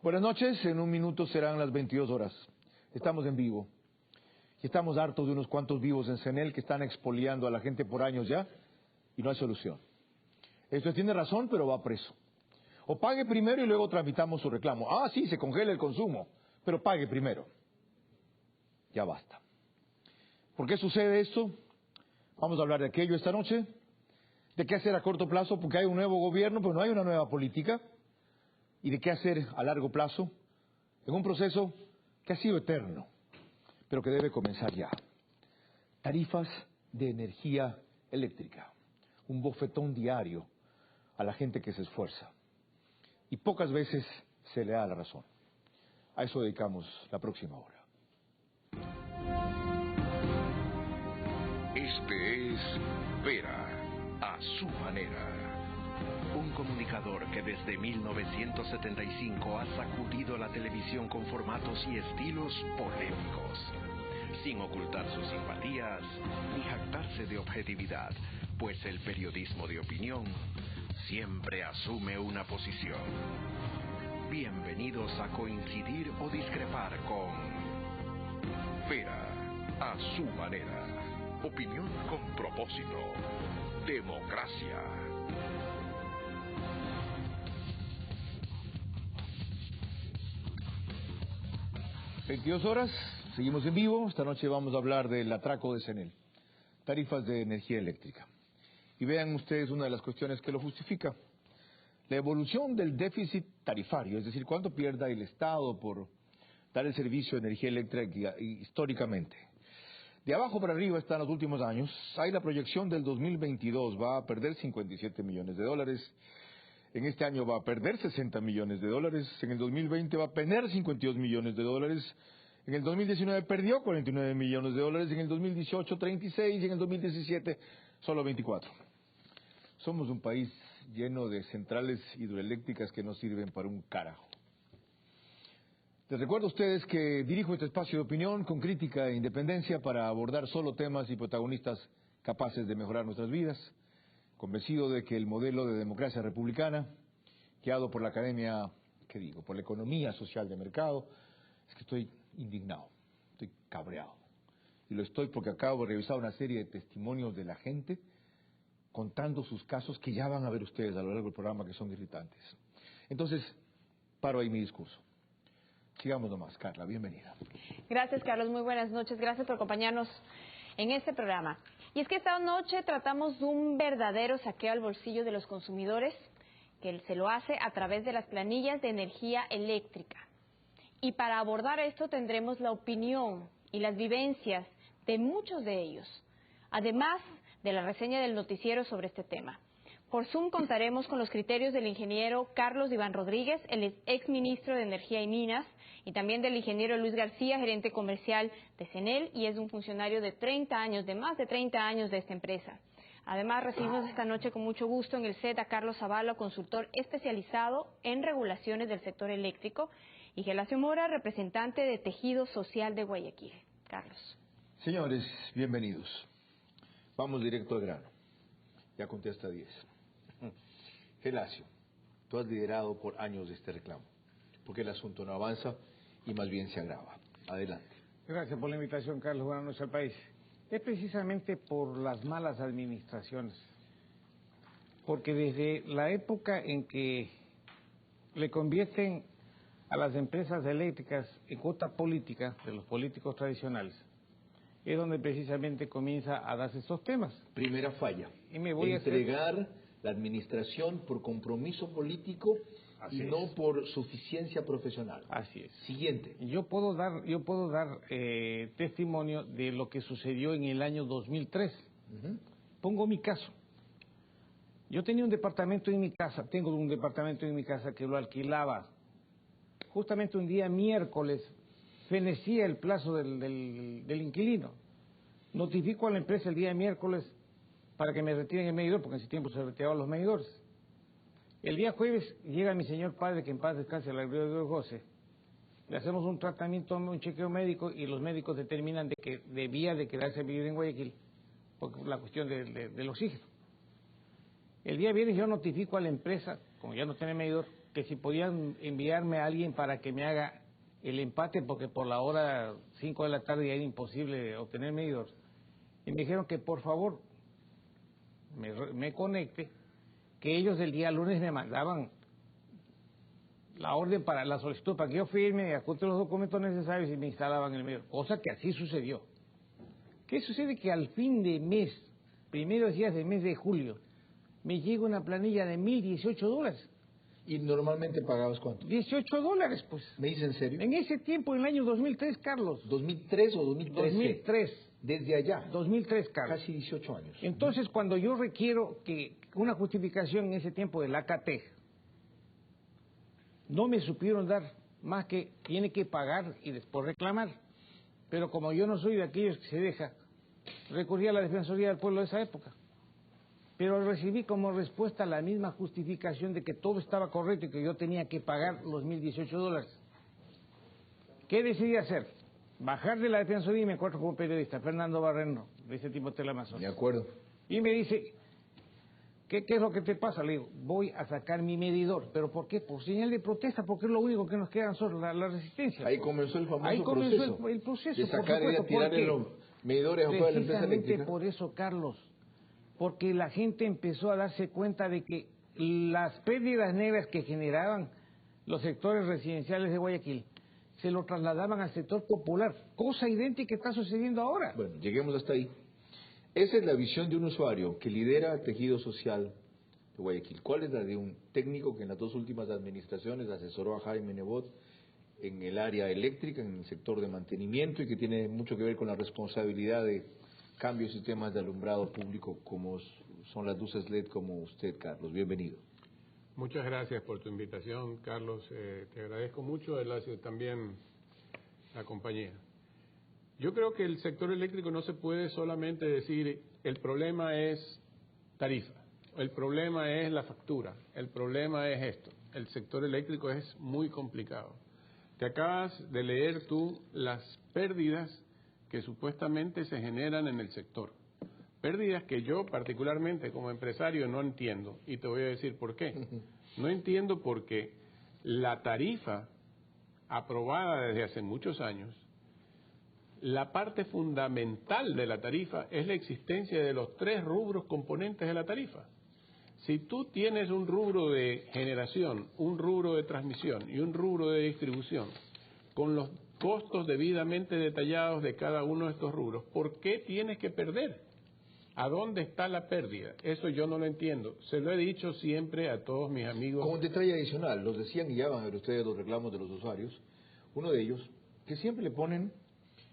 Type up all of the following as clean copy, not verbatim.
Buenas noches, en un minuto serán las 22 horas. Estamos en vivo. Y estamos hartos de unos cuantos vivos en CNEL que están expoliando a la gente por años ya y no hay solución. Esto tiene razón, pero va preso. O pague primero y luego tramitamos su reclamo. Ah, sí, se congela el consumo, pero pague primero. Ya basta. ¿Por qué sucede esto? Vamos a hablar de aquello esta noche. De qué hacer a corto plazo, porque hay un nuevo gobierno, pero no hay una nueva política. Y de qué hacer a largo plazo, en un proceso que ha sido eterno, pero que debe comenzar ya. Tarifas de energía eléctrica. Un bofetón diario a la gente que se esfuerza. Y pocas veces se le da la razón. A eso dedicamos la próxima hora. Este es Vera, a su manera. Un comunicador que desde 1975 ha sacudido la televisión con formatos y estilos polémicos, sin ocultar sus simpatías ni jactarse de objetividad, pues el periodismo de opinión siempre asume una posición. Bienvenidos a coincidir o discrepar con Vera, a su manera. Opinión con propósito. Democracia. ¿22 horas? Seguimos en vivo. Esta noche vamos a hablar del atraco de CNEL. Tarifas de energía eléctrica. Y vean ustedes una de las cuestiones que lo justifica. La evolución del déficit tarifario, es decir, cuánto pierda el Estado por dar el servicio de energía eléctrica históricamente. De abajo para arriba están los últimos años. Hay la proyección del 2022, va a perder 57 millones de dólares. En este año va a perder 60 millones de dólares. En el 2020 va a perder 52 millones de dólares. En el 2019 perdió 49 millones de dólares. En el 2018 36 y en el 2017 solo 24. Somos un país lleno de centrales hidroeléctricas que no sirven para un carajo. Les recuerdo a ustedes que dirijo este espacio de opinión con crítica e independencia para abordar solo temas y protagonistas capaces de mejorar nuestras vidas, convencido de que el modelo de democracia republicana, guiado por la academia, por la economía social de mercado, es que estoy indignado, estoy cabreado. Y lo estoy porque acabo de revisar una serie de testimonios de la gente contando sus casos que ya van a ver ustedes a lo largo del programa que son irritantes. Entonces, paro ahí mi discurso. Sigamos nomás, Carla, bienvenida. Gracias, Carlos, muy buenas noches. Gracias por acompañarnos en este programa. Y es que esta noche tratamos de un verdadero saqueo al bolsillo de los consumidores, que se lo hace a través de las planillas de energía eléctrica. Y para abordar esto tendremos la opinión y las vivencias de muchos de ellos, además de la reseña del noticiero sobre este tema. Por Zoom contaremos con los criterios del ingeniero Carlos Iván Rodríguez, el exministro de Energía y Minas, y también del ingeniero Luis García, gerente comercial de CNEL, y es un funcionario de más de 30 años de esta empresa. Además, recibimos esta noche con mucho gusto en el set a Carlos Zavala, consultor especializado en regulaciones del sector eléctrico, y Gelacio Mora, representante de Tejido Social de Guayaquil. Carlos. Señores, bienvenidos. Vamos directo al grano. Ya conté hasta 10. Gelacio, tú has liderado por años este reclamo, porque el asunto no avanza y más bien se agrava. Adelante. Gracias por la invitación, Carlos. Buenas noches al país. Es precisamente por las malas administraciones, porque desde la época en que le convierten a las empresas eléctricas en cuota política de los políticos tradicionales, es donde precisamente comienza a darse estos temas. Primera falla, y me voy entregar la administración por compromiso político y no por suficiencia profesional. Así es. Siguiente. Yo puedo dar testimonio de lo que sucedió en el año 2003. Pongo mi caso. Yo tenía un departamento en mi casa, tengo un departamento en mi casa que lo alquilaba. Justamente un día miércoles fenecía el plazo del inquilino. Notifico a la empresa el día miércoles para que me retiren el medidor, porque en ese tiempo se retiraban los medidores. El día jueves llega mi señor padre, que en paz descanse, la gloria de Dios José. Le hacemos un tratamiento, un chequeo médico, y los médicos determinan de que debía de quedarse a vivir en Guayaquil, por la cuestión del oxígeno. El día viernes yo notifico a la empresa, como ya no tiene medidor, que si podían enviarme a alguien para que me haga el empate, porque por la hora 5 de la tarde era imposible obtener medidor. Y me dijeron que por favor me conecte, que ellos el día lunes me mandaban la orden para la solicitud, para que yo firme, adjunte los documentos necesarios y me instalaban el medidor, cosa que así sucedió. ¿Qué sucede? Que al fin de mes, primeros días del mes de julio, me llega una planilla de $1,018. ¿Y normalmente pagabas cuánto? $18, pues. ¿Me dice en serio? En ese tiempo, en el año 2003, Carlos. ¿2003 o 2013? 2003. Desde allá. 2003, Carlos. Casi 18 años. Entonces, cuando yo requiero que una justificación en ese tiempo del AKT, no me supieron dar más que tiene que pagar y después reclamar. Pero como yo no soy de aquellos que se deja, recurrí a la Defensoría del Pueblo de esa época. Pero recibí como respuesta la misma justificación de que todo estaba correcto y que yo tenía que pagar los $1,018. ¿Qué decidí hacer? Bajar de la Defensoría y me encuentro con un periodista, Fernando Barreno, de ese tipo de Teleamazonas. De acuerdo. Y me dice, ¿qué es lo que te pasa? Le digo, voy a sacar mi medidor. ¿Pero por qué? Por señal de protesta, porque es lo único que nos queda nosotros, la resistencia. Ahí comenzó el famoso Ahí comenzó proceso. el proceso, de sacar y tirar en los medidores afuera de la empresa eléctrica. Por eso, Carlos, porque la gente empezó a darse cuenta de que las pérdidas negras que generaban los sectores residenciales de Guayaquil se lo trasladaban al sector popular, cosa idéntica que está sucediendo ahora. Bueno, lleguemos hasta ahí. Esa es la visión de un usuario que lidera el tejido social de Guayaquil. ¿Cuál es la de un técnico que en las dos últimas administraciones asesoró a Jaime Nebot en el área eléctrica, en el sector de mantenimiento y que tiene mucho que ver con la responsabilidad de cambios y sistemas de alumbrado público como son las luces LED, como usted, Carlos? Bienvenido. Muchas gracias por tu invitación, Carlos. Te agradezco mucho, también la compañía. Yo creo que el sector eléctrico no se puede solamente decir el problema es tarifa, el problema es la factura, el problema es esto. El sector eléctrico es muy complicado. Te acabas de leer tú las pérdidas que supuestamente se generan en el sector. Pérdidas que yo particularmente como empresario no entiendo, y te voy a decir por qué. No entiendo porque la tarifa aprobada desde hace muchos años, la parte fundamental de la tarifa es la existencia de los 3 rubros componentes de la tarifa. Si tú tienes un rubro de generación, un rubro de transmisión y un rubro de distribución, con los costos debidamente detallados de cada uno de estos rubros, ¿por qué tienes que perder? ¿A dónde está la pérdida? Eso yo no lo entiendo. Se lo he dicho siempre a todos mis amigos. Como un detalle adicional, los decían y ya van a ver ustedes los reclamos de los usuarios, uno de ellos, que siempre le ponen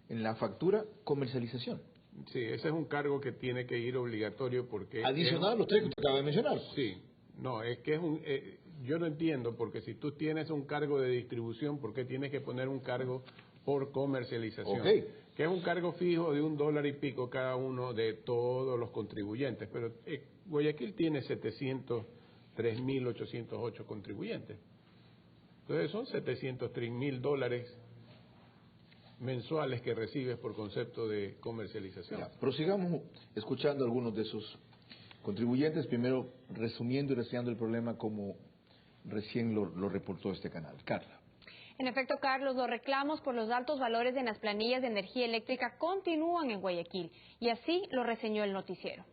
en la factura comercialización. Sí, ese es un cargo que tiene que ir obligatorio porque... Adicional a los 3 que usted acaba de mencionar. Sí, no, es que yo no entiendo porque si tú tienes un cargo de distribución, ¿por qué tienes que poner un cargo por comercialización? Okay. Que es un cargo fijo de $1 y pico cada uno de todos los contribuyentes, pero Guayaquil tiene 703.808 contribuyentes. Entonces son $703.000 mensuales que recibes por concepto de comercialización. Ya, prosigamos escuchando a algunos de esos contribuyentes, primero resumiendo y reseñando el problema como recién lo reportó este canal. Carla. En efecto, Carlos, los reclamos por los altos valores en las planillas de energía eléctrica continúan en Guayaquil y así lo reseñó el noticiero.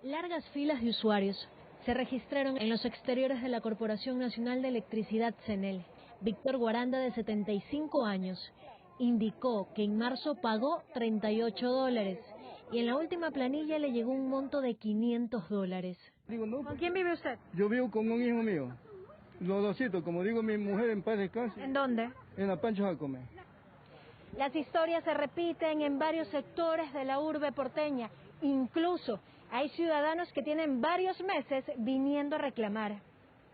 Largas filas de usuarios se registraron en los exteriores de la Corporación Nacional de Electricidad CENEL. Víctor Guaranda, de 75 años, indicó que en marzo pagó $38 y en la última planilla le llegó un monto de $500. ¿Con quién vive usted? Yo vivo con un hijo mío. Los dositos, como digo, mi mujer en paz descanse. ¿En dónde? En la Pancho Jacome. Las historias se repiten en varios sectores de la urbe porteña. Incluso hay ciudadanos que tienen varios meses viniendo a reclamar.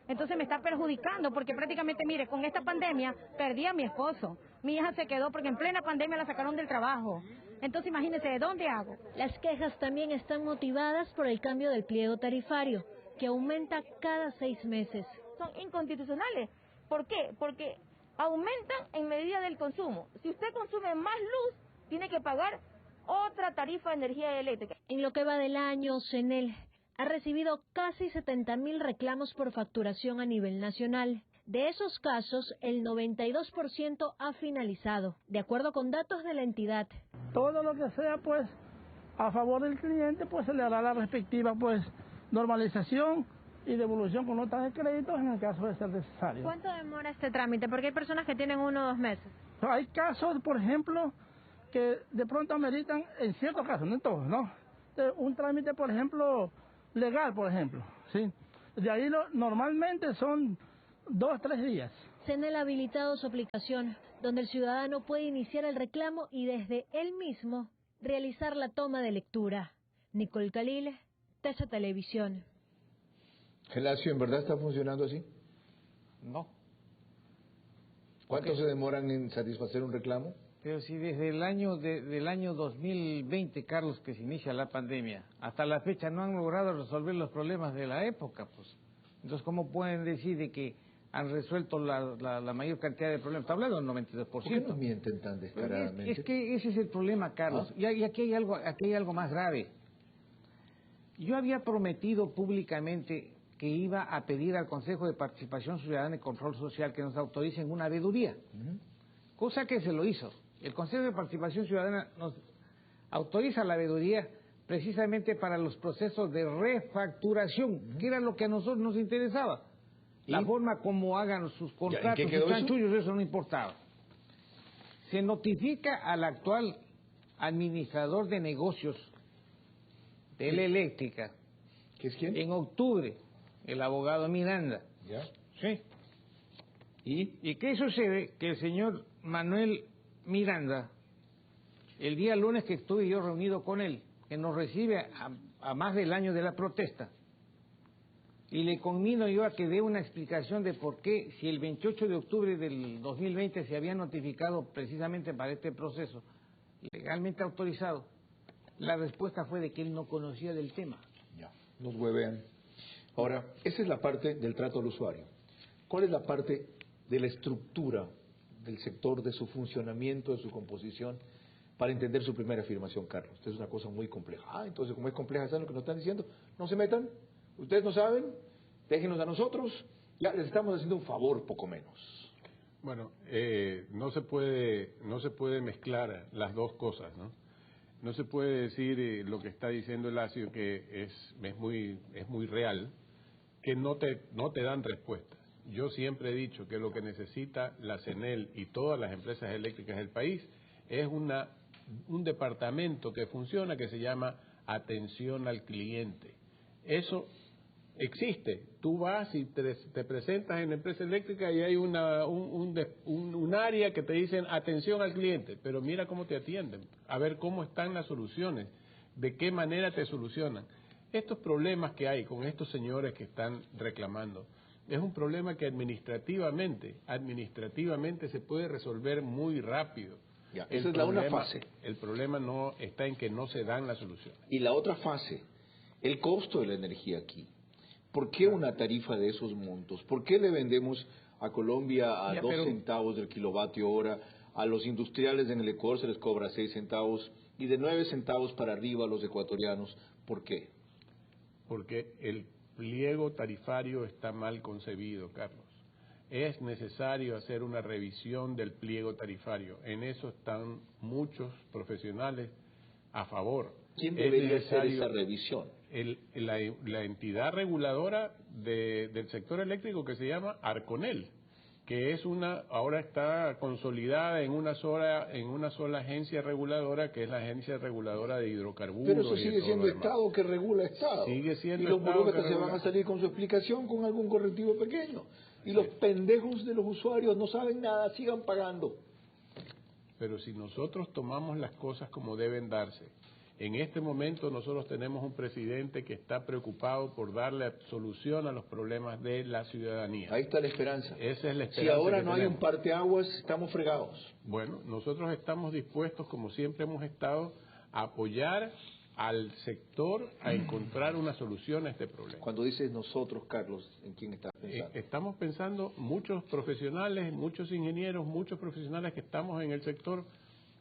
Entonces me está perjudicando porque prácticamente, mire, con esta pandemia perdí a mi esposo. Mi hija se quedó porque en plena pandemia la sacaron del trabajo. Entonces imagínense, ¿de dónde hago? Las quejas también están motivadas por el cambio del pliego tarifario, que aumenta cada 6 meses. Son inconstitucionales. ¿Por qué? Porque aumentan en medida del consumo. Si usted consume más luz, tiene que pagar otra tarifa de energía eléctrica. En lo que va del año, CENEL ha recibido casi 70.000 reclamos por facturación a nivel nacional. De esos casos, el 92% ha finalizado, de acuerdo con datos de la entidad. Todo lo que sea, pues, a favor del cliente, pues se le hará la respectiva, pues, normalización y devolución con notas de crédito en el caso de ser necesario. ¿Cuánto demora este trámite? Porque hay personas que tienen 1 o 2 meses. Hay casos, por ejemplo, que de pronto ameritan, en ciertos casos, no en todos, ¿no? Un trámite, por ejemplo, legal, por ejemplo, ¿sí? De ahí normalmente son 2 o 3 días. CENEL ha habilitado su aplicación, donde el ciudadano puede iniciar el reclamo y desde él mismo realizar la toma de lectura. Nicole Khalil, TESA Televisión. Gelacio, ¿en verdad está funcionando así? No. ¿Cuánto se demoran en satisfacer un reclamo? Pero si desde el del año 2020, Carlos, que se inicia la pandemia, hasta la fecha no han logrado resolver los problemas de la época, pues. Entonces, ¿cómo pueden decir de que han resuelto la mayor cantidad de problemas? Está hablando del 92%. ¿Por qué nos mienten tan descaradamente? Es que ese es el problema, Carlos. ¿Ah? Y aquí hay algo más grave. Yo había prometido públicamente que iba a pedir al Consejo de Participación Ciudadana y Control Social que nos autoricen una veeduría, cosa que se lo hizo. El Consejo de Participación Ciudadana nos autoriza la veeduría precisamente para los procesos de refacturación, que era lo que a nosotros nos interesaba. La forma como hagan sus contratos, sus chanchullos, eso no importaba. Se notifica al actual administrador de negocios de la eléctrica. ¿Qué es quién? En octubre, el abogado Miranda. ¿Ya? Sí. ¿Y qué sucede? Que el señor Manuel Miranda, el día lunes que estuve yo reunido con él, que nos recibe a más del año de la protesta, y le conmino yo a que dé una explicación de por qué, si el 28 de octubre del 2020 se había notificado precisamente para este proceso, legalmente autorizado, la respuesta fue de que él no conocía del tema. Ya, nos huevean. Ahora, esa es la parte del trato al usuario. ¿Cuál es la parte de la estructura del sector, de su funcionamiento, de su composición, para entender su primera afirmación, Carlos? Esto es una cosa muy compleja. Entonces, como es compleja, ¿saben lo que nos están diciendo? No se metan, ustedes no saben, déjenos a nosotros, ya les estamos haciendo un favor, poco menos. Bueno, no se puede mezclar las dos cosas, ¿no? No se puede decir lo que está diciendo Elacio, que es muy real, que no te dan respuestas. Yo siempre he dicho que lo que necesita la CENEL y todas las empresas eléctricas del país es un departamento que funciona, que se llama atención al cliente. Eso existe. Tú vas y te presentas en la empresa eléctrica y hay un área que te dicen atención al cliente, pero mira cómo te atienden, a ver cómo están las soluciones, de qué manera te solucionan. Estos problemas que hay con estos señores que están reclamando, es un problema que administrativamente se puede resolver muy rápido. Ya, esa es una fase. El problema no está en que no se dan las soluciones. Y la otra fase, el costo de la energía aquí. ¿Por qué una tarifa de esos montos? ¿Por qué le vendemos a Colombia a 2 centavos del kilovatio hora? A los industriales en el Ecuador se les cobra 6 centavos y de 9 centavos para arriba a los ecuatorianos. ¿Por qué? Porque el pliego tarifario está mal concebido, Carlos. Es necesario hacer una revisión del pliego tarifario. En eso están muchos profesionales a favor. ¿Quién debería hacer esa revisión? La entidad reguladora del sector eléctrico, que se llama Arconel, que es ahora está consolidada en una sola agencia reguladora, que es la Agencia Reguladora de Hidrocarburos. Pero eso sigue siendo Estado que regula Estado. Sigue siendo y los Estado burócratas se van a salir con su explicación con algún correctivo pequeño. Y los pendejos de los usuarios no saben nada, sigan pagando. Pero si nosotros tomamos las cosas como deben darse, en este momento nosotros tenemos un presidente que está preocupado por darle solución a los problemas de la ciudadanía. Ahí está la esperanza. Esa es la esperanza. Si ahora no hay un parteaguas, estamos fregados. Bueno, nosotros estamos dispuestos, como siempre hemos estado, a apoyar al sector a encontrar una solución a este problema. Cuando dices nosotros, Carlos, ¿en quién estás pensando? Estamos pensando muchos profesionales, muchos ingenieros, muchos profesionales que estamos en el sector,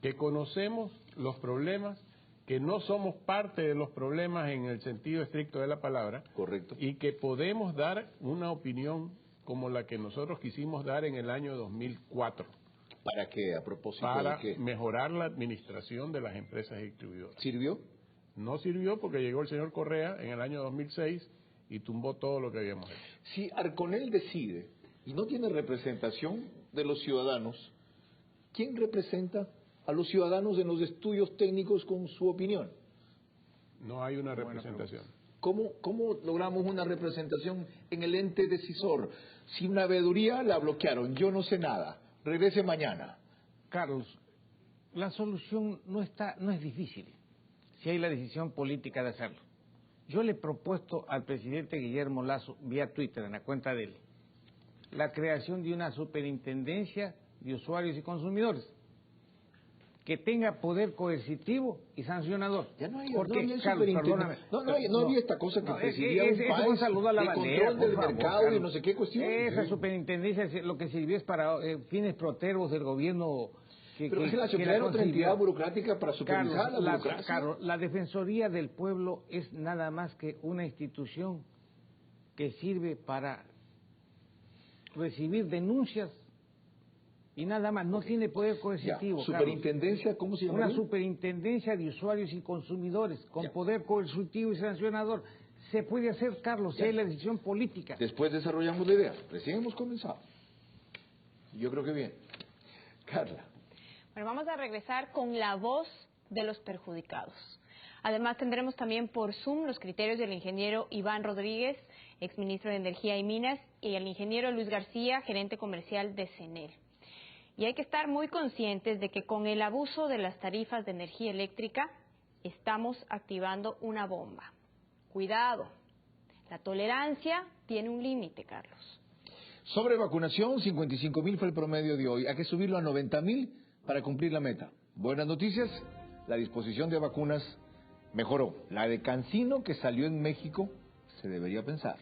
que conocemos los problemas, que no somos parte de los problemas en el sentido estricto de la palabra. Correcto. Y que podemos dar una opinión como la que nosotros quisimos dar en el año 2004. ¿Para qué? A propósito Para de qué. mejorar la administración de las empresas distribuidoras. ¿Sirvió? No sirvió porque llegó el señor Correa en el año 2006 y tumbó todo lo que habíamos hecho. Si Arconel decide y no tiene representación de los ciudadanos, ¿quién representa a los ciudadanos en los estudios técnicos con su opinión? No hay una representación. ¿Cómo logramos una representación en el ente decisor? Si una veeduría la bloquearon, yo no sé nada, regrese mañana. Carlos, la solución no es difícil, si hay la decisión política de hacerlo. Yo le he propuesto al presidente Guillermo Lasso, vía Twitter, en la cuenta de él, la creación de una superintendencia de usuarios y consumidores que tenga poder coercitivo y sancionador. Ya no hay, porque, no hay Carlos, perdóname. no había esta cosa que presidía un país a la de bandera, control del favor, mercado Carlos. y no sé qué cuestión. Esa superintendencia lo que sirvió es para fines protervos del gobierno. Pero es la crear otra entidad burocrática para supervisar la burocracia. Carlos, la Defensoría del Pueblo es nada más que una institución que sirve para recibir denuncias y nada más, no tiene poder coercitivo. Ya, superintendencia, ¿cómo se llama? Una superintendencia de usuarios y consumidores con poder coercitivo y sancionador. Se puede hacer, Carlos, si hay la decisión política. Después desarrollamos la idea. Recién hemos comenzado. Yo creo que bien. Carla. Bueno, vamos a regresar con la voz de los perjudicados. Además, tendremos también por Zoom los criterios del ingeniero Iván Rodríguez, exministro de Energía y Minas, y el ingeniero Luis García, gerente comercial de CENEL. Y hay que estar muy conscientes de que con el abuso de las tarifas de energía eléctrica estamos activando una bomba. Cuidado, la tolerancia tiene un límite, Carlos. Sobre vacunación, 55,000 fue el promedio de hoy. Hay que subirlo a 90,000 para cumplir la meta. Buenas noticias, la disposición de vacunas mejoró. La de CanSino que salió en México se debería pensar.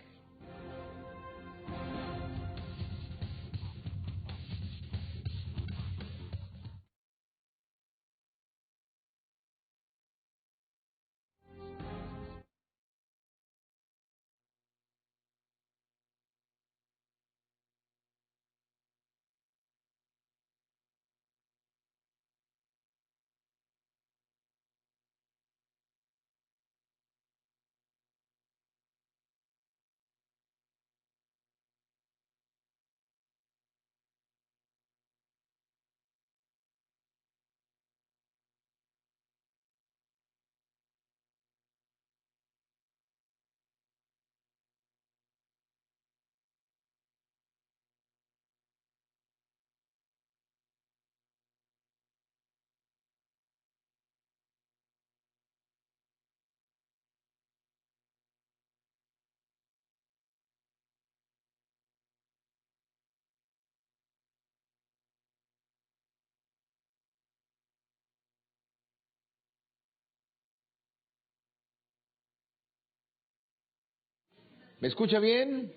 ¿Me escucha bien?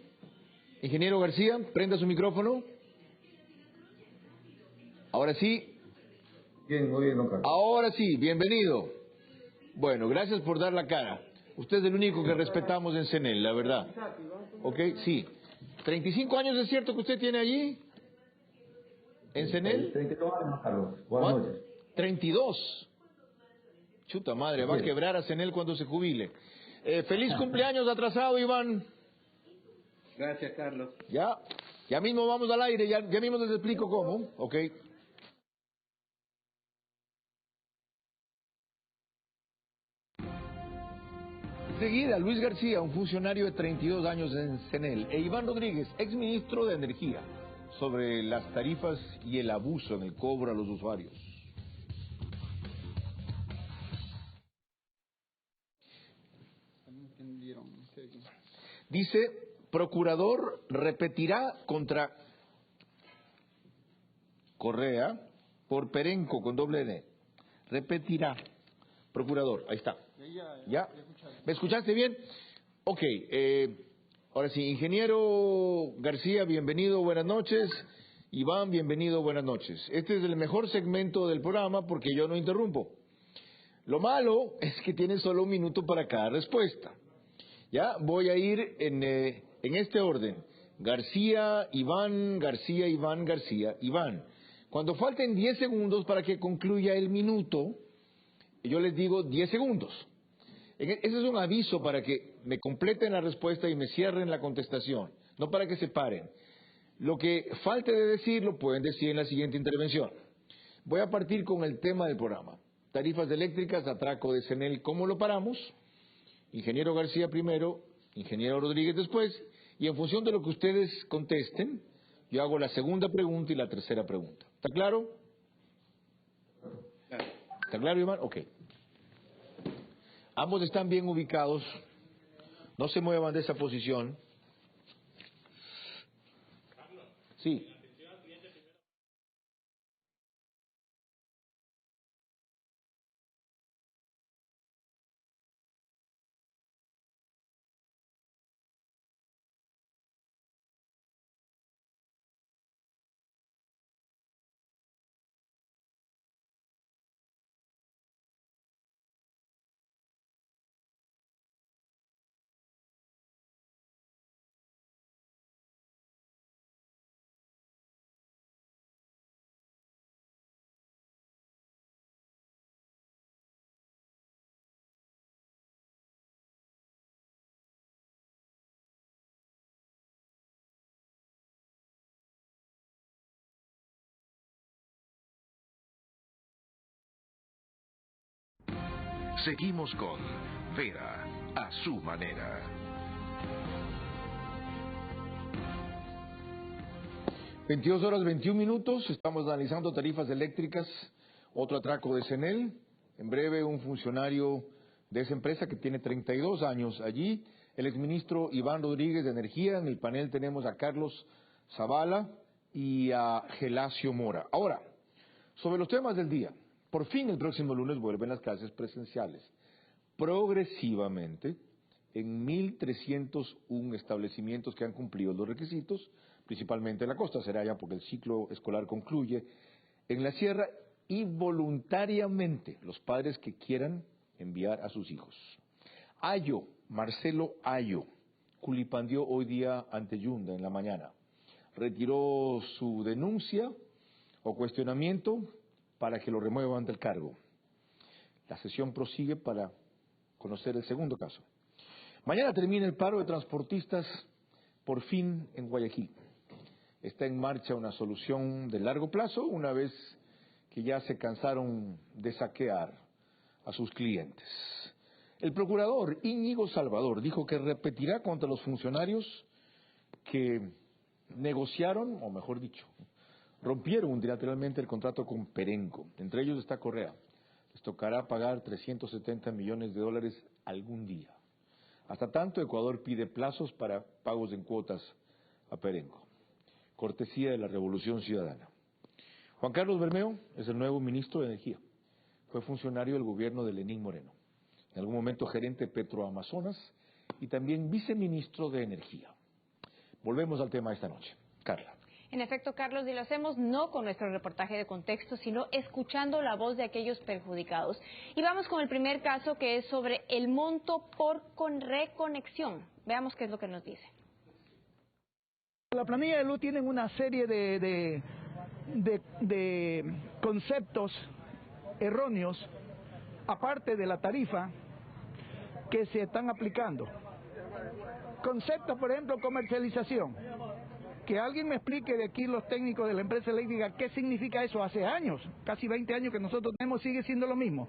Ingeniero García, prenda su micrófono. Ahora sí. Bien, muy bien, don Carlos. Ahora sí, bienvenido. Bueno, gracias por dar la cara. Usted es el único que respetamos en CENEL, la verdad. ¿Ok? Sí. ¿35 años es cierto que usted tiene allí? ¿En CENEL? 32 años, Carlos. Buenas noches. 32. Chuta madre, va a quebrar a CENEL cuando se jubile. Feliz cumpleaños atrasado, Iván. Gracias, Carlos. Ya mismo vamos al aire, ya mismo les explico cómo, ¿ok? Enseguida, Luis García, un funcionario de 32 años en CENEL, e Iván Rodríguez, exministro de Energía, sobre las tarifas y el abuso en el cobro a los usuarios. Dice, procurador repetirá contra Correa por Perenco con doble N. Repetirá. Procurador, ahí está. ¿Ya? ¿Me escuchaste bien? Ok, ahora sí, ingeniero García, bienvenido, buenas noches. Iván, bienvenido, buenas noches. Este es el mejor segmento del programa porque yo no interrumpo. Lo malo es que tienen solo 1 minuto para cada respuesta. Ya, voy a ir en este orden. García, Iván, García, Iván, García, Iván. Cuando falten 10 segundos para que concluya el minuto, yo les digo 10 segundos. Ese es un aviso para que me completen la respuesta y me cierren la contestación, no para que se paren. Lo que falte de decir lo pueden decir en la siguiente intervención. Voy a partir con el tema del programa. Tarifas eléctricas, atraco de CENEL, ¿cómo lo paramos? Ingeniero García primero, ingeniero Rodríguez después, y en función de lo que ustedes contesten, yo hago la segunda pregunta y la tercera pregunta. ¿Está claro? ¿Está claro, Iván? Ok. Ambos están bien ubicados. No se muevan de esa posición. Sí. Seguimos con Vera a su manera. 22 horas 21 minutos, estamos analizando tarifas eléctricas, otro atraco de CENEL. En breve, un funcionario de esa empresa que tiene 32 años allí, el exministro Iván Rodríguez de Energía. En el panel tenemos a Carlos Zavala y a Gelacio Mora. Ahora, sobre los temas del día. Por fin el próximo lunes vuelven las clases presenciales. Progresivamente, en 1.301 establecimientos que han cumplido los requisitos, principalmente en la costa, será ya porque el ciclo escolar concluye, en la sierra, y voluntariamente los padres que quieran enviar a sus hijos. Ayo, Marcelo Ayo, culipandió hoy día ante Yunda en la mañana. Retiró su denuncia o cuestionamiento para que lo remuevan del cargo. La sesión prosigue para conocer el segundo caso. Mañana termina el paro de transportistas por fin en Guayaquil. Está en marcha una solución de largo plazo una vez que ya se cansaron de saquear a sus clientes. El procurador Íñigo Salvador dijo que repetirá contra los funcionarios que negociaron, o mejor dicho, rompieron unilateralmente el contrato con Perenco. Entre ellos está Correa. Les tocará pagar $370 millones algún día. Hasta tanto, Ecuador pide plazos para pagos en cuotas a Perenco. Cortesía de la Revolución Ciudadana. Juan Carlos Bermeo es el nuevo ministro de Energía. Fue funcionario del gobierno de Lenín Moreno. En algún momento gerente Petroamazonas y también viceministro de Energía. Volvemos al tema de esta noche. Carla. En efecto, Carlos, y lo hacemos no con nuestro reportaje de contexto, sino escuchando la voz de aquellos perjudicados. Y vamos con el primer caso, que es sobre el monto por reconexión. Veamos qué es lo que nos dice. La planilla de luz tiene una serie de conceptos erróneos, aparte de la tarifa, que se están aplicando. Conceptos, por ejemplo, comercialización. Que alguien me explique de aquí los técnicos de la empresa eléctrica qué significa eso. Hace años, casi 20 años que nosotros tenemos, sigue siendo lo mismo.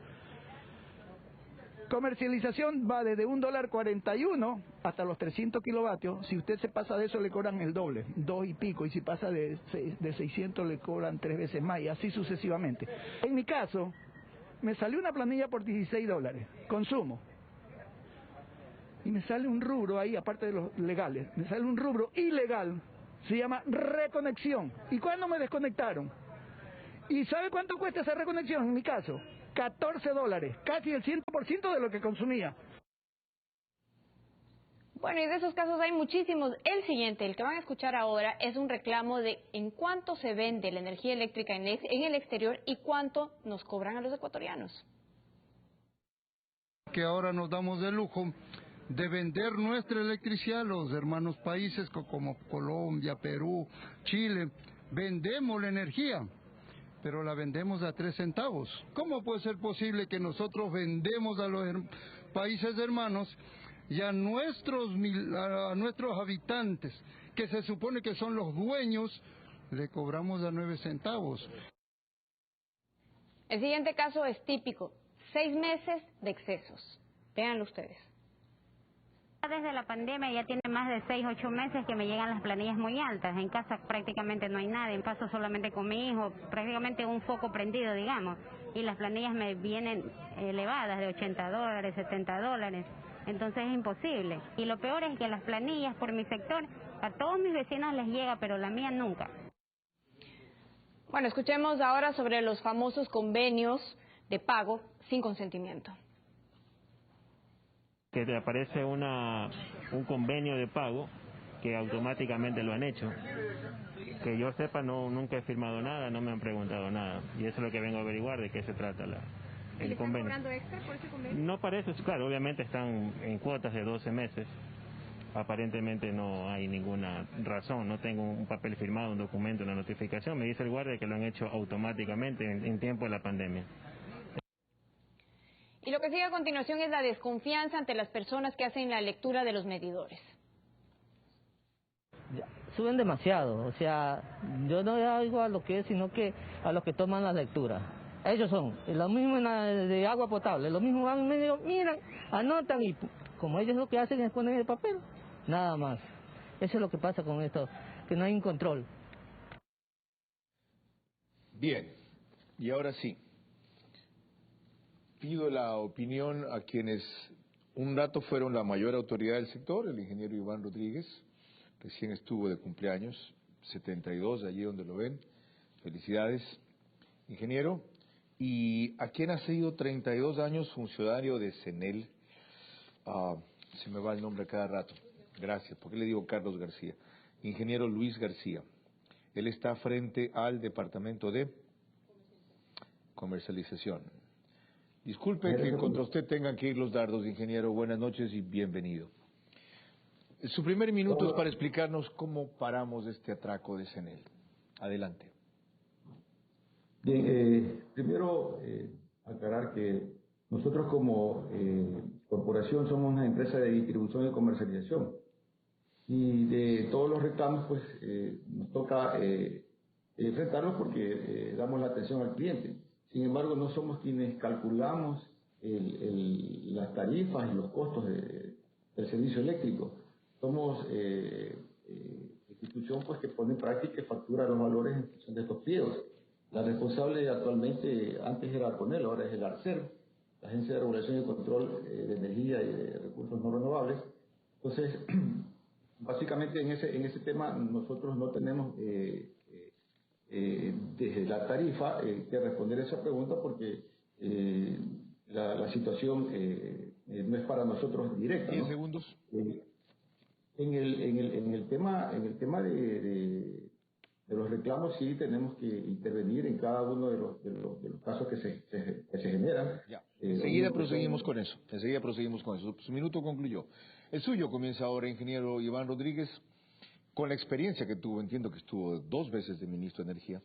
Comercialización va desde $1.41 hasta los 300 kilovatios. Si usted se pasa de eso le cobran el doble, 2 y pico, y si pasa de 600 le cobran 3 veces más, y así sucesivamente. En mi caso, me salió una planilla por $16, consumo. Y me sale un rubro ahí, aparte de los legales, me sale un rubro ilegal. Se llama reconexión. ¿Y cuándo me desconectaron? ¿Y sabe cuánto cuesta esa reconexión en mi caso? $14, casi el 100% de lo que consumía. Bueno, y de esos casos hay muchísimos. El siguiente, el que van a escuchar ahora, es un reclamo de en cuánto se vende la energía eléctrica en el exterior y cuánto nos cobran a los ecuatorianos. Que ahora nos damos el lujo de vender nuestra electricidad a los hermanos países como Colombia, Perú, Chile. Vendemos la energía, pero la vendemos a 3 centavos. ¿Cómo puede ser posible que nosotros vendemos a los países hermanos y a nuestros habitantes, que se supone que son los dueños, le cobramos a 9 centavos? El siguiente caso es típico. 6 meses de excesos. Véanlo ustedes. Desde la pandemia ya tiene más de 6, 8 meses que me llegan las planillas muy altas. En casa prácticamente no hay nada. En paso solamente con mi hijo, prácticamente un foco prendido, digamos. Y las planillas me vienen elevadas de $80, $70. Entonces es imposible. Y lo peor es que las planillas por mi sector, a todos mis vecinos les llega, pero la mía nunca. Bueno, escuchemos ahora sobre los famosos convenios de pago sin consentimiento. Que te aparece un convenio de pago que automáticamente lo han hecho. Que yo sepa, nunca he firmado nada, no me han preguntado nada. Y eso es lo que vengo a averiguar, de qué se trata el convenio. ¿Están cobrando extra por ese convenio? No parece, claro, obviamente están en cuotas de 12 meses. Aparentemente no hay ninguna razón, no tengo un papel firmado, un documento, una notificación. Me dice el guardia que lo han hecho automáticamente en tiempo de la pandemia. Y lo que sigue a continuación es la desconfianza ante las personas que hacen la lectura de los medidores. Suben demasiado, o sea, yo no oigo a lo que es, sino que a los que toman la lectura. Ellos son, lo mismo de agua potable, lo mismo van en medio, miran, anotan y como ellos lo que hacen es poner el papel, nada más. Eso es lo que pasa con esto, que no hay un control. Bien, y ahora sí. Pido la opinión a quienes un rato fueron la mayor autoridad del sector, el ingeniero Iván Rodríguez, recién estuvo de cumpleaños, 72, allí donde lo ven. Felicidades, ingeniero. Y a quien ha sido 32 años funcionario de CENEL, se me va el nombre cada rato, gracias, ¿por qué le digo Carlos García? Ingeniero Luis García. Él está frente al Departamento de Comercialización. Disculpe que contra usted tengan que ir los dardos, ingeniero. Buenas noches y bienvenido. Su primer minuto es para explicarnos cómo paramos este atraco de CENEL. Adelante. Bien, primero aclarar que nosotros como corporación somos una empresa de distribución y comercialización. Y de todos los reclamos, pues nos toca enfrentarlos porque damos la atención al cliente. Sin embargo, no somos quienes calculamos las tarifas y los costos del servicio eléctrico. Somos institución pues, que pone en práctica y factura los valores en función de estos pliegos. La responsable actualmente, antes era CONEL, ahora es el ARCER, la Agencia de Regulación y Control de Energía y de Recursos No Renovables. Entonces, básicamente en ese tema nosotros no tenemos desde la tarifa que responder esa pregunta porque la situación no es para nosotros directa. 10 segundos. En el tema de los reclamos sí tenemos que intervenir en cada uno de los casos que se generan. Ya. Enseguida proseguimos con eso. Su minuto concluyó. El suyo comienza ahora, ingeniero Iván Rodríguez, con la experiencia que tuvo, entiendo que estuvo 2 veces de ministro de Energía.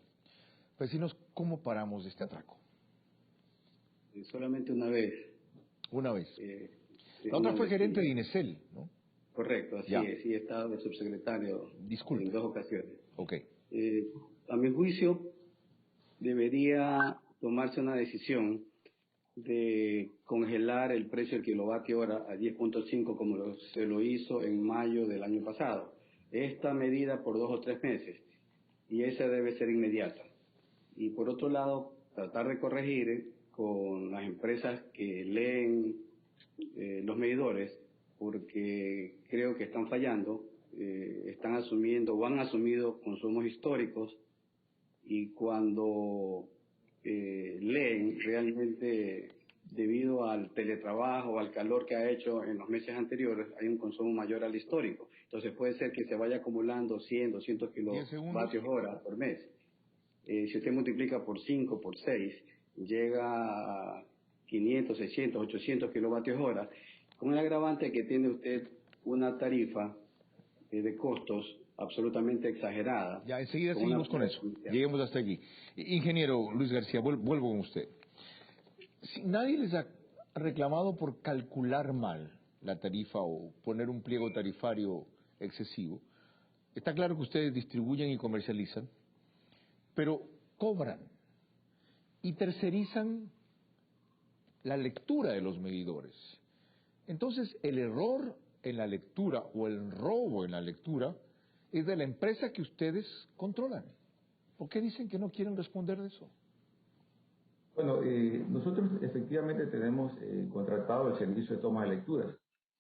Pues decirnos cómo paramos este atraco. Solamente una vez. Una vez. La otra fue gerente de INESEL, ¿no? Correcto, así es. Sí, he estado de subsecretario. Disculpe. En 2 ocasiones. Ok. A mi juicio, debería tomarse una decisión de congelar el precio del kilovatio hora a 10.5 como se lo hizo en mayo del año pasado. Esta medida por 2 o 3 meses y esa debe ser inmediata. Y por otro lado, tratar de corregir con las empresas que leen los medidores porque creo que están fallando. Están asumiendo o han asumido consumos históricos y cuando leen realmente debido al teletrabajo o al calor que ha hecho en los meses anteriores hay un consumo mayor al histórico. Entonces puede ser que se vaya acumulando 100, 200 kilovatios hora por mes. Si usted multiplica por 5, por 6, llega 500, 600, 800 kilovatios hora, con el agravante que tiene usted una tarifa de costos absolutamente exagerada. Ya, enseguida seguimos con eso. Lleguemos hasta aquí. Ingeniero Luis García, vuelvo con usted. Si nadie les ha reclamado por calcular mal la tarifa o poner un pliego tarifario excesivo, está claro que ustedes distribuyen y comercializan, pero cobran y tercerizan la lectura de los medidores. Entonces, el error en la lectura o el robo en la lectura es de la empresa que ustedes controlan. ¿Por qué dicen que no quieren responder de eso? Bueno, nosotros efectivamente tenemos contratado el servicio de toma de lecturas,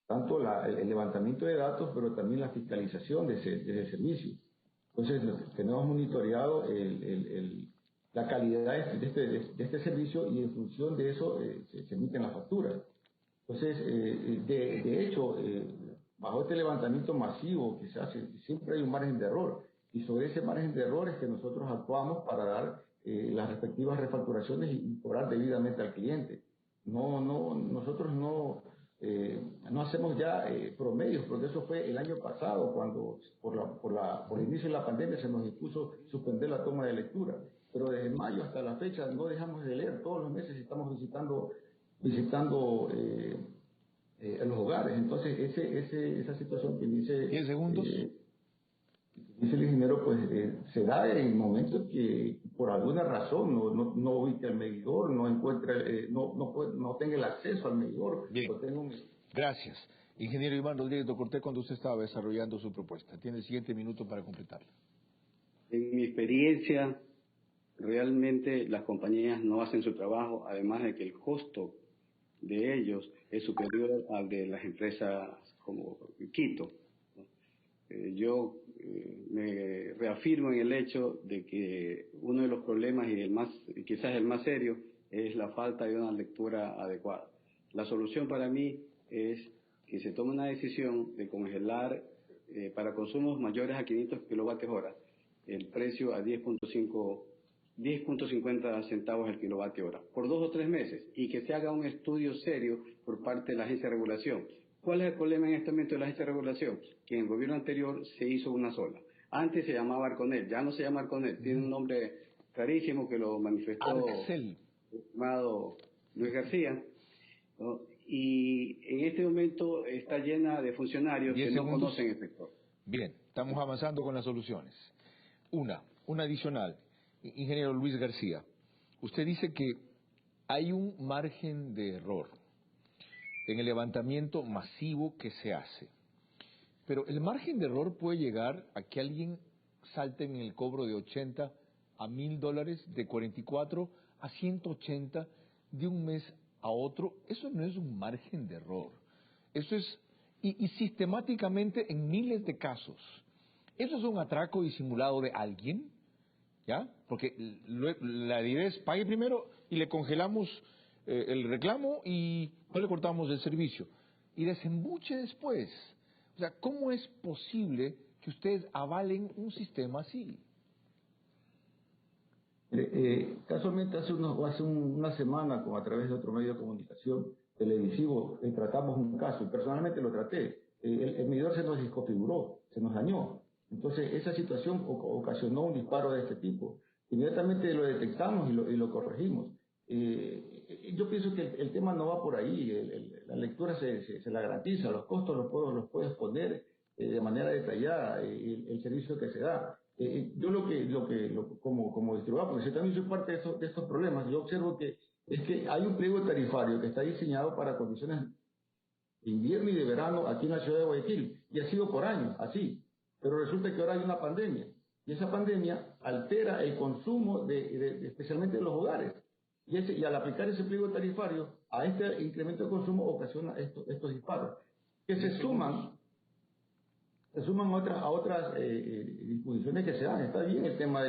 tanto el levantamiento de datos, pero también la fiscalización de ese servicio. Entonces, tenemos monitoreado la calidad de este servicio y en función de eso se emiten las facturas. Entonces, de hecho, bajo este levantamiento masivo que se hace, siempre hay un margen de error. Y sobre ese margen de error es que nosotros actuamos para dar las respectivas refacturaciones y cobrar debidamente al cliente. Nosotros no hacemos ya promedios, porque eso fue el año pasado, cuando por el inicio de la pandemia se nos impuso suspender la toma de lectura. Pero desde mayo hasta la fecha no dejamos de leer, todos los meses estamos visitando en los hogares. Entonces, esa situación que dice... 10 segundos. Dice el ingeniero, pues se da en momentos que por alguna razón no ubica el medidor, no encuentra, no tenga el acceso al medidor. Bien. Gracias. Ingeniero Iván Rodríguez Docortés, cuando usted estaba desarrollando su propuesta. Tiene el siguiente minuto para completarla. En mi experiencia, realmente las compañías no hacen su trabajo, además de que el costo de ellos es superior al de las empresas como Quito. Yo me reafirmo en el hecho de que uno de los problemas y quizás el más serio es la falta de una lectura adecuada. La solución para mí es que se tome una decisión de congelar para consumos mayores a 500 kilovatios hora el precio a 10.50 centavos el kilovatio hora por 2 o 3 meses y que se haga un estudio serio por parte de la Agencia de Regulación. ¿Cuál es el problema en este momento de la Agencia de Regulación? Que en el gobierno anterior se hizo una sola. Antes se llamaba Arconel, ya no se llama Arconel, tiene un nombre clarísimo que lo manifestó el estimado Luis García, ¿no? Y en este momento está llena de funcionarios que no conocen el sector. Bien, estamos avanzando con las soluciones. Una adicional. Ingeniero Luis García, usted dice que hay un margen de error en el levantamiento masivo que se hace. Pero el margen de error puede llegar a que alguien salte en el cobro de 80 a $1,000, de 44 a 180 de un mes a otro. Eso no es un margen de error. Eso es, y sistemáticamente en miles de casos. ¿Eso es un atraco disimulado de alguien? ¿Ya? Porque la idea es pague primero y le congelamos el reclamo y no le cortamos el servicio. Y desembuche después. O sea, ¿cómo es posible que ustedes avalen un sistema así? Casualmente hace una semana, a través de otro medio de comunicación televisivo, tratamos un caso y personalmente lo traté. El medidor se nos desconfiguró, se nos dañó. Entonces, esa situación ocasionó un disparo de este tipo. Inmediatamente lo detectamos y lo corregimos. Yo pienso que el tema no va por ahí. La lectura se la garantiza, los costos los puedes poner de manera detallada, el servicio que se da. Yo como distribuidor, porque yo también soy parte de estos problemas, yo observo que es que hay un pliego tarifario que está diseñado para condiciones de invierno y de verano aquí en la ciudad de Guayaquil, y ha sido por años así. Pero resulta que ahora hay una pandemia, y esa pandemia altera el consumo especialmente de los hogares. Y al aplicar ese pliego tarifario, a este incremento de consumo ocasiona estos disparos, que se suman a otras disposiciones que se dan. Está bien el tema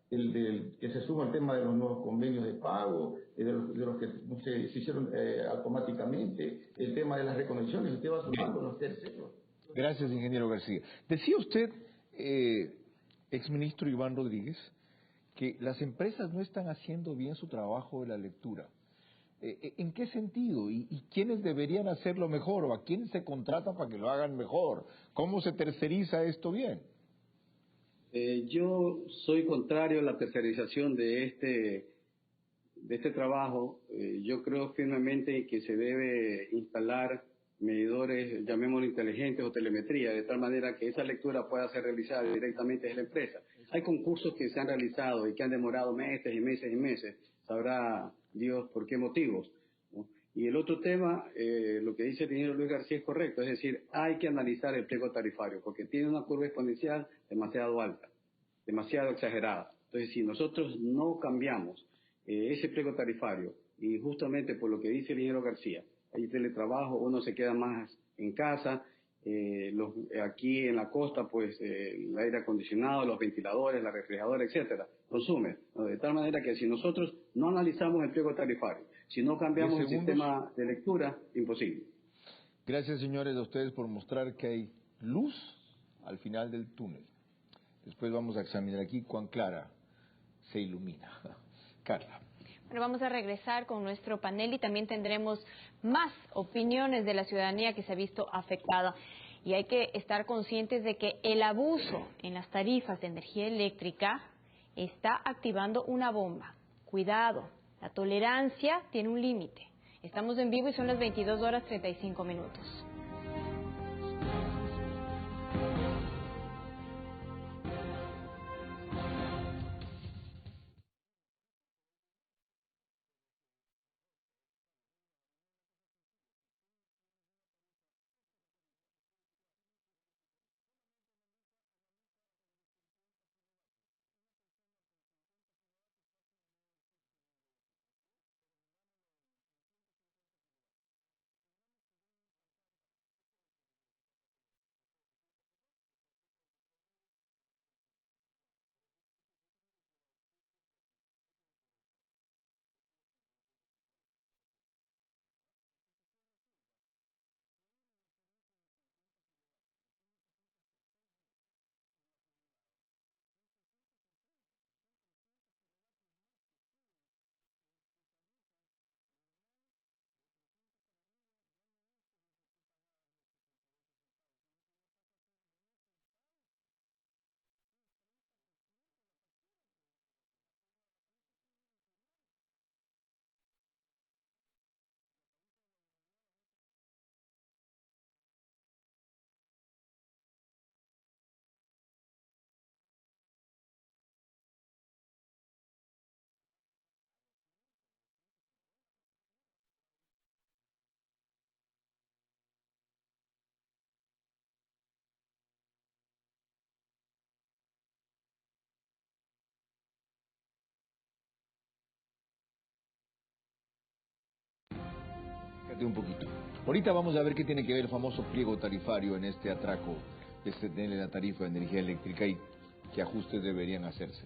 que se suma el tema de los nuevos convenios de pago, de los que se hicieron automáticamente, el tema de las reconexiones, usted va sumando los terceros. Gracias, ingeniero García. Decía usted, exministro Iván Rodríguez, que las empresas no están haciendo bien su trabajo de la lectura. ¿En qué sentido? ¿Y quiénes deberían hacerlo mejor? ¿O a quién se contrata para que lo hagan mejor? ¿Cómo se terceriza esto bien? Yo soy contrario a la tercerización de este trabajo. Yo creo firmemente que se debe instalar medidores, llamémoslo inteligentes o telemetría, de tal manera que esa lectura pueda ser realizada directamente desde la empresa. Hay concursos que se han realizado y que han demorado meses y meses y meses, sabrá Dios por qué motivos, ¿no? Y el otro tema, lo que dice el ingeniero Luis García es correcto, es decir, hay que analizar el pliego tarifario, porque tiene una curva exponencial demasiado alta, demasiado exagerada. Entonces, si nosotros no cambiamos ese pliego tarifario, y justamente por lo que dice el ingeniero García, hay teletrabajo, uno se queda más en casa, aquí en la costa, pues el aire acondicionado, los ventiladores, la refrigeradora, etcétera, consume, ¿no? De tal manera que si nosotros no analizamos el pliego tarifario, si no cambiamos el sistema de lectura, imposible. Gracias, señores, a ustedes por mostrar que hay luz al final del túnel. Después vamos a examinar aquí cuán clara se ilumina. Carla. Bueno, vamos a regresar con nuestro panel y también tendremos más opiniones de la ciudadanía que se ha visto afectada. Y hay que estar conscientes de que el abuso en las tarifas de energía eléctrica está activando una bomba. Cuidado, la tolerancia tiene un límite. Estamos en vivo y son las 22:35. Un poquito. Ahorita vamos a ver qué tiene que ver el famoso pliego tarifario en este atraco de la tarifa de energía eléctrica y qué ajustes deberían hacerse.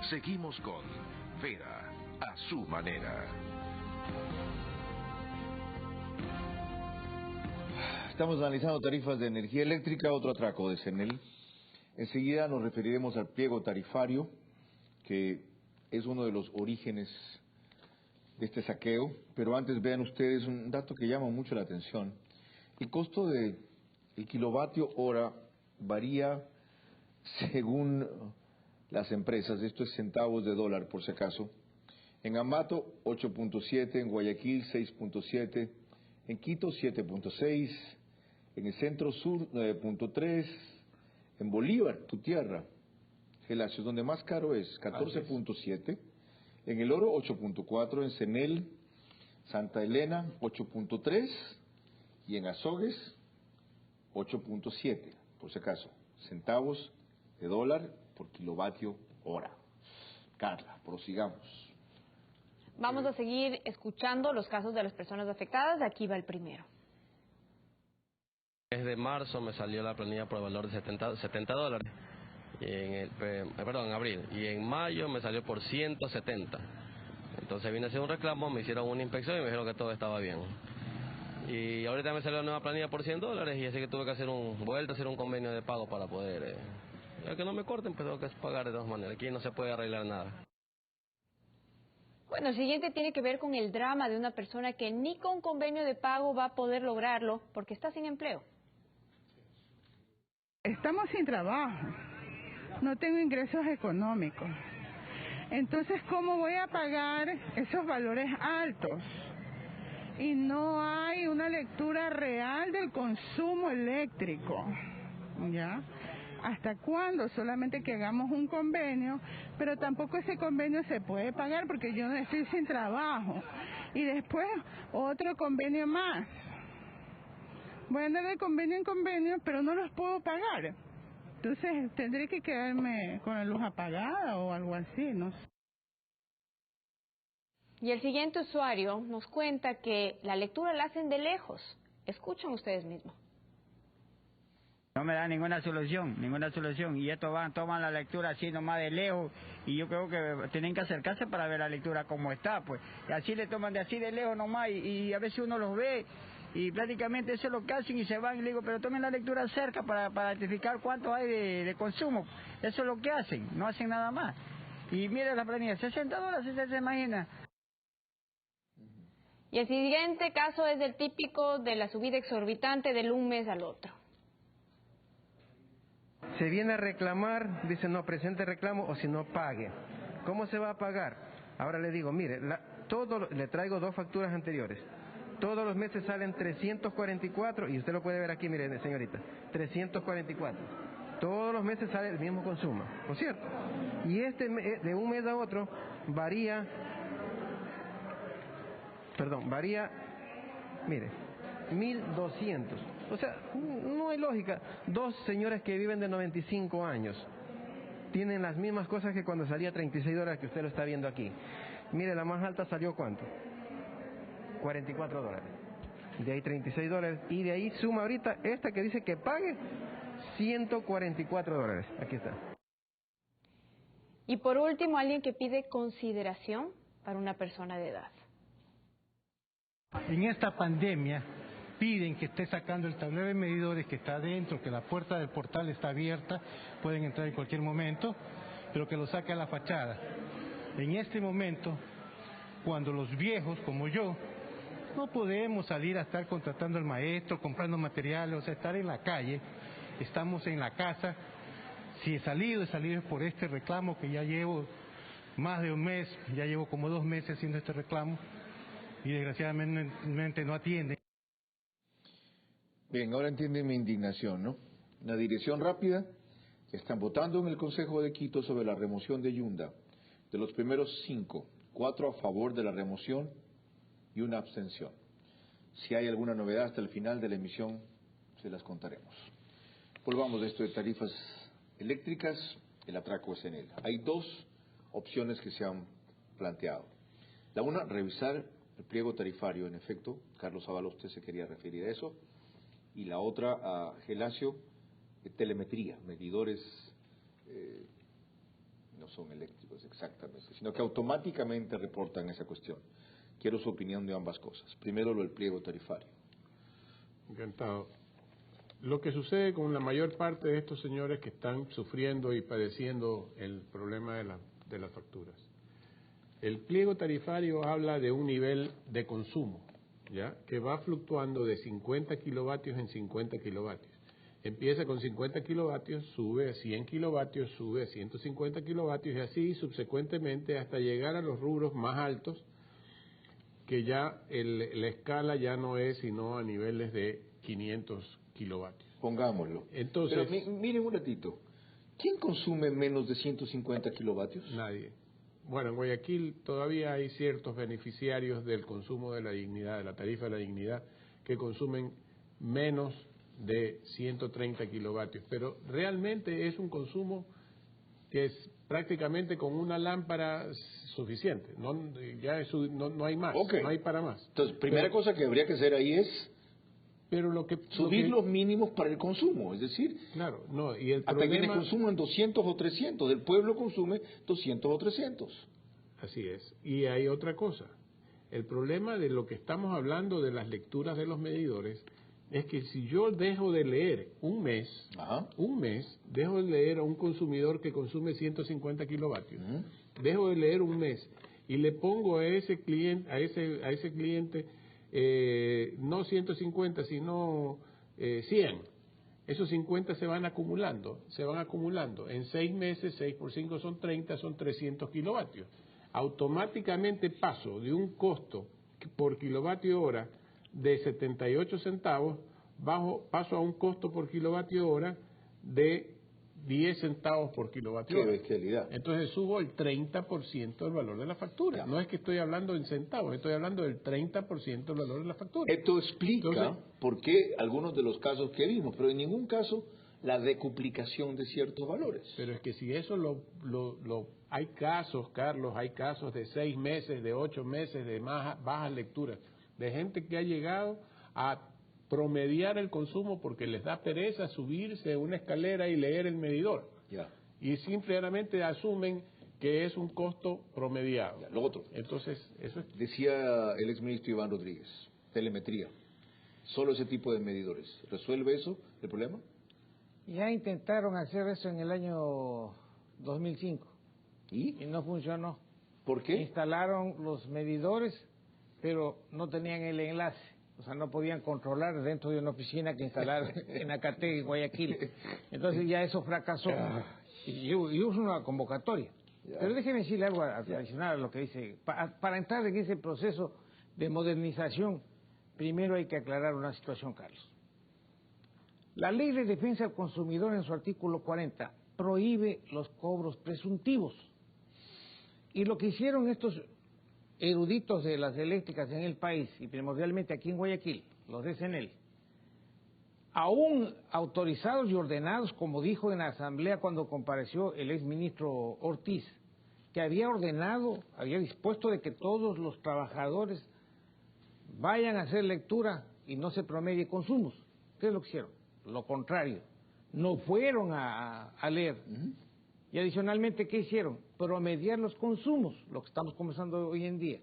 Seguimos con Vera a su manera. Estamos analizando tarifas de energía eléctrica, otro atraco de CENEL. Enseguida nos referiremos al pliego tarifario, que es uno de los orígenes de este saqueo. Pero antes vean ustedes un dato que llama mucho la atención. El costo del kilovatio hora varía según las empresas. Esto es centavos de dólar, por si acaso. En Ambato, 8.7, en Guayaquil, 6.7, en Quito, 7.6, en el centro sur, 9.3, en Bolívar, tu tierra, Gelacio, donde más caro es, 14.7, en El Oro, 8.4, en Cenel, Santa Elena, 8.3, y en Azogues, 8.7, por si acaso, centavos de dólar por kilovatio hora. Carla, prosigamos. Vamos a seguir escuchando los casos de las personas afectadas. Aquí va el primero. Desde marzo me salió la planilla por valor de $70. Y en abril. Y en mayo me salió por 170. Entonces vine a hacer un reclamo, me hicieron una inspección y me dijeron que todo estaba bien. Y ahorita me salió la nueva planilla por $100 y así que tuve que hacer vuelta a hacer un convenio de pago para poder... ya que no me corten, pues tengo que pagar de todas maneras. Aquí no se puede arreglar nada. Bueno, el siguiente tiene que ver con el drama de una persona que ni con convenio de pago va a poder lograrlo porque está sin empleo. Estamos sin trabajo, no tengo ingresos económicos. Entonces, ¿cómo voy a pagar esos valores altos? Y no hay una lectura real del consumo eléctrico, ¿ya? ¿Hasta cuándo? Solamente que hagamos un convenio, pero tampoco ese convenio se puede pagar porque yo no estoy sin trabajo. Y después otro convenio más. Voy a andar de convenio en convenio, pero no los puedo pagar. Entonces tendré que quedarme con la luz apagada o algo así, no sé. Y el siguiente usuario nos cuenta que la lectura la hacen de lejos. Escuchen ustedes mismos. No me da ninguna solución. Y estos toman la lectura así nomás de lejos. Y yo creo que tienen que acercarse para ver la lectura como está, pues. Y así le toman de así de lejos nomás y a veces uno los ve y prácticamente eso es lo que hacen y se van. Y le digo, pero tomen la lectura cerca para identificar cuánto hay de consumo. Eso es lo que hacen, no hacen nada más. Y mire la planilla, $60, ¿usted se imagina? Y el siguiente caso es el típico de la subida exorbitante de un mes al otro. Se viene a reclamar, dice no, presente reclamo o si no pague. ¿Cómo se va a pagar? Ahora le digo, mire, le traigo 2 facturas anteriores. Todos los meses salen 344 y usted lo puede ver aquí, mire señorita, 344. Todos los meses sale el mismo consumo, ¿no es cierto? Y de un mes a otro varía, mire, 1.200. O sea, no hay lógica. 2 señoras que viven de 95 años tienen las mismas cosas que cuando salía $36 que usted lo está viendo aquí. Mire, la más alta salió ¿cuánto? $44. De ahí $36 y de ahí suma ahorita esta que dice que pague $144. Aquí está. Y por último, alguien que pide consideración para una persona de edad. En esta pandemia piden que esté sacando el tablero de medidores que está adentro, que la puerta del portal está abierta, pueden entrar en cualquier momento, pero que lo saque a la fachada. En este momento, cuando los viejos como yo no podemos salir a estar contratando al maestro, comprando materiales, o sea, estar en la calle, estamos en la casa. Si he salido por este reclamo que ya llevo más de un mes, ya llevo como 2 meses haciendo este reclamo y desgraciadamente no atienden. Bien, ahora entienden mi indignación, ¿no? La dirección rápida, están votando en el Consejo de Quito sobre la remoción de Yunda. De los primeros 5, 4 a favor de la remoción y 1 abstención. Si hay alguna novedad hasta el final de la emisión, se las contaremos. Volvamos de esto de tarifas eléctricas, el atraco de CENEL. Hay 2 opciones que se han planteado. La una, revisar el pliego tarifario. En efecto, Carlos Zavala, usted se quería referir a eso. Y la otra, a Gelacio, telemetría, medidores, no son eléctricos exactamente, sino que automáticamente reportan esa cuestión. Quiero su opinión de ambas cosas. Primero, lo del pliego tarifario. Encantado. Lo que sucede con la mayor parte de estos señores que están sufriendo y padeciendo el problema de las facturas. El pliego tarifario habla de un nivel de consumo, ¿ya? Que va fluctuando de 50 kilovatios en 50 kilovatios. Empieza con 50 kilovatios, sube a 100 kilovatios, sube a 150 kilovatios y así subsecuentemente hasta llegar a los rubros más altos, que ya la escala ya no es sino a niveles de 500 kilovatios. Pongámoslo. Entonces, pero miren un ratito, ¿quién consume menos de 150 kilovatios? Nadie. Bueno, en Guayaquil todavía hay ciertos beneficiarios del consumo de la dignidad, de la tarifa de la dignidad, que consumen menos de 130 kilovatios, pero realmente es un consumo que es prácticamente con una lámpara suficiente, no hay más, okay. No hay para más. Entonces, primera cosa que habría que hacer ahí es subir los mínimos para el consumo, es decir, claro, no, y el hasta problema, quienes consuman 200 o 300, el pueblo consume 200 o 300. Así es, y hay otra cosa, el problema de lo que estamos hablando de las lecturas de los medidores es que si yo dejo de leer un mes, dejo de leer a un consumidor que consume 150 kilovatios, dejo de leer un mes y le pongo a ese cliente no 150 sino 100, esos 50 se van acumulando, en 6 meses, 6 por 5 son 30, son 300 kilovatios. Automáticamente paso de un costo por kilovatio hora de 78 centavos, paso a un costo por kilovatio hora de 10 centavos por kilovatio hora. ¡Qué bestialidad! Entonces subo el 30% del valor de la factura. Ya. No es que estoy hablando en centavos, estoy hablando del 30% del valor de la factura. Esto explica por qué algunos de los casos que vimos, pero en ningún caso la decuplicación de ciertos valores. Pero es que si eso hay casos, Carlos, hay casos de 6 meses, de 8 meses, de bajas lecturas, de gente que ha llegado a promediar el consumo porque les da pereza subirse una escalera y leer el medidor. Ya. Y simplemente asumen que es un costo promediado. Ya, lo otro. Entonces, eso es... Decía el exministro Iván Rodríguez, telemetría. Solo ese tipo de medidores. ¿Resuelve eso el problema? Ya intentaron hacer eso en el año 2005. ¿Y no funcionó. ¿Por qué? Instalaron los medidores, pero no tenían el enlace. O sea, no podían controlar dentro de una oficina que instalaron en Acatec, en Guayaquil. Entonces ya eso fracasó. Y hubo una convocatoria. Pero déjeme decirle algo adicional a lo que dice. Para entrar en ese proceso de modernización, primero hay que aclarar una situación, Carlos. La Ley de Defensa del Consumidor en su artículo 40 prohíbe los cobros presuntivos. Y lo que hicieron estos eruditos de las eléctricas en el país, y primordialmente aquí en Guayaquil, los de CENEL, aún autorizados y ordenados, como dijo en la asamblea cuando compareció el exministro Ortiz, que había ordenado, había dispuesto de que todos los trabajadores vayan a hacer lectura y no se promedie consumos. ¿Qué es lo que hicieron? Lo contrario, no fueron a leer. Y adicionalmente, ¿qué hicieron? Promediar los consumos, lo que estamos conversando hoy en día.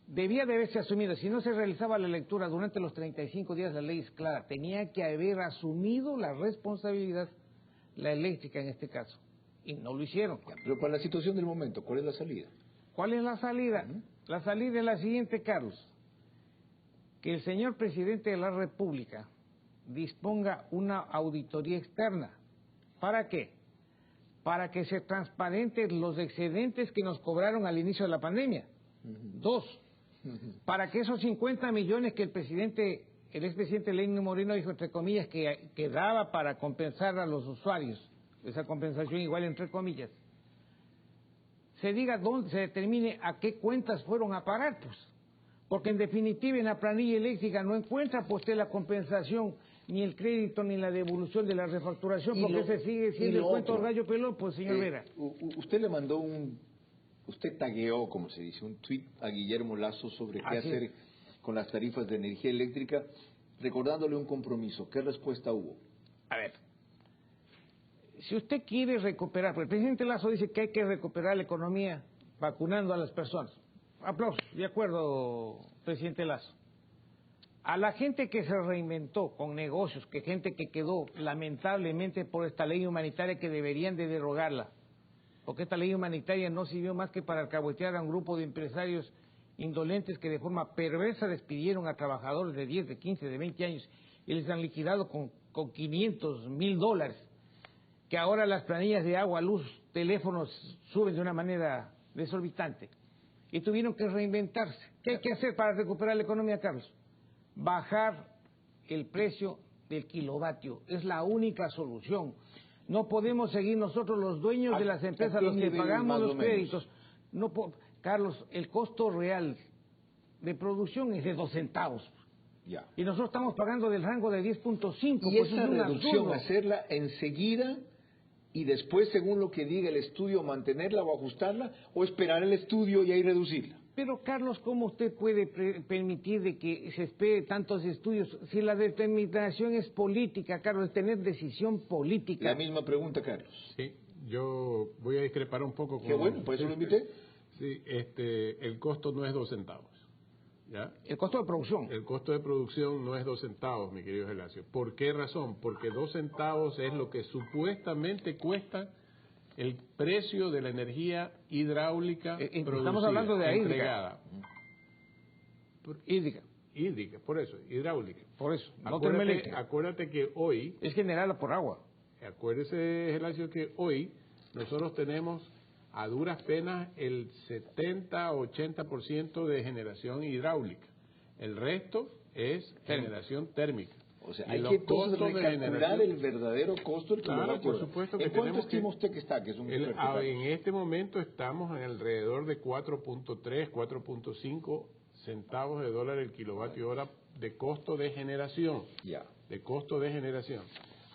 Debía de haberse asumido, si no se realizaba la lectura durante los 35 días, la ley es clara, tenía que haber asumido la responsabilidad, la eléctrica en este caso, y no lo hicieron. Pero para la situación del momento, ¿cuál es la salida? ¿Cuál es la salida? La salida es la siguiente, Carlos, que el señor presidente de la República disponga una auditoría externa. ¿Para qué? Para que se transparenten los excedentes que nos cobraron al inicio de la pandemia. 2, para que esos 50 millones que el expresidente Lenín Moreno dijo, entre comillas, que daba para compensar a los usuarios, esa compensación igual entre comillas, se diga dónde, se determine a qué cuentas fueron a parar, pues. Porque en definitiva en la planilla eléctrica no encuentra pues usted la compensación, ni el crédito, ni la devolución de la refacturación, porque se sigue siendo el cuento gallo pelón, pues señor Vera. Usted le mandó usted tagueó, como se dice, un tuit a Guillermo Lazo sobre qué hacer con las tarifas de energía eléctrica, recordándole un compromiso. ¿Qué respuesta hubo? A ver, si usted quiere recuperar, porque el presidente Lasso dice que hay que recuperar la economía vacunando a las personas. Aplausos, de acuerdo, presidente Lasso. A la gente que se reinventó con negocios, que gente que quedó lamentablemente por esta ley humanitaria que deberían de derogarla, porque esta ley humanitaria no sirvió más que para alcahuetear a un grupo de empresarios indolentes que de forma perversa despidieron a trabajadores de 10, de 15, de 20 años y les han liquidado con $500,000, que ahora las planillas de agua, luz, teléfonos suben de una manera desorbitante y tuvieron que reinventarse. ¿Qué hay que hacer para recuperar la economía, Carlos? Bajar el precio del kilovatio, es la única solución. No podemos seguir nosotros los dueños de las empresas, los que pagamos los créditos. No, Carlos, el costo real de producción es de 2 centavos. Ya. Y nosotros estamos pagando del rango de 10.5. Y pues esa es un reducción, absurdo. hacerla enseguida y después, según lo que diga el estudio, mantenerla o ajustarla, o esperar el estudio y ahí reducirla. Pero, Carlos, ¿cómo usted puede permitir de que se espere tantos estudios si la determinación es política, Carlos, es tener decisión política? La misma pregunta, Carlos. Sí, yo voy a discrepar un poco con... Qué bueno, por eso lo invité. Sí, el costo no es 2 centavos. ¿Ya? El costo de producción. El costo de producción no es 2 centavos, mi querido Gelacio. ¿Por qué razón? Porque 2 centavos es lo que supuestamente cuesta el precio de la energía hidráulica producida, estamos hablando de entregada. Hídrica, por eso, hidráulica. Por eso, no termoeléctrica. Acuérdate que hoy... Es generada por agua. Acuérdese, Gelacio, que hoy nosotros tenemos a duras penas el 70-80% de generación hidráulica. El resto es generación térmica. O sea, hay que entonces recalcular el verdadero costo del kilovatio. Claro, por supuesto que ¿En cuánto tenemos estima usted que está? Que es un en este momento estamos en alrededor de 4.3, 4.5 centavos de dólar el kilovatio hora de costo de generación. Ya. De costo de generación.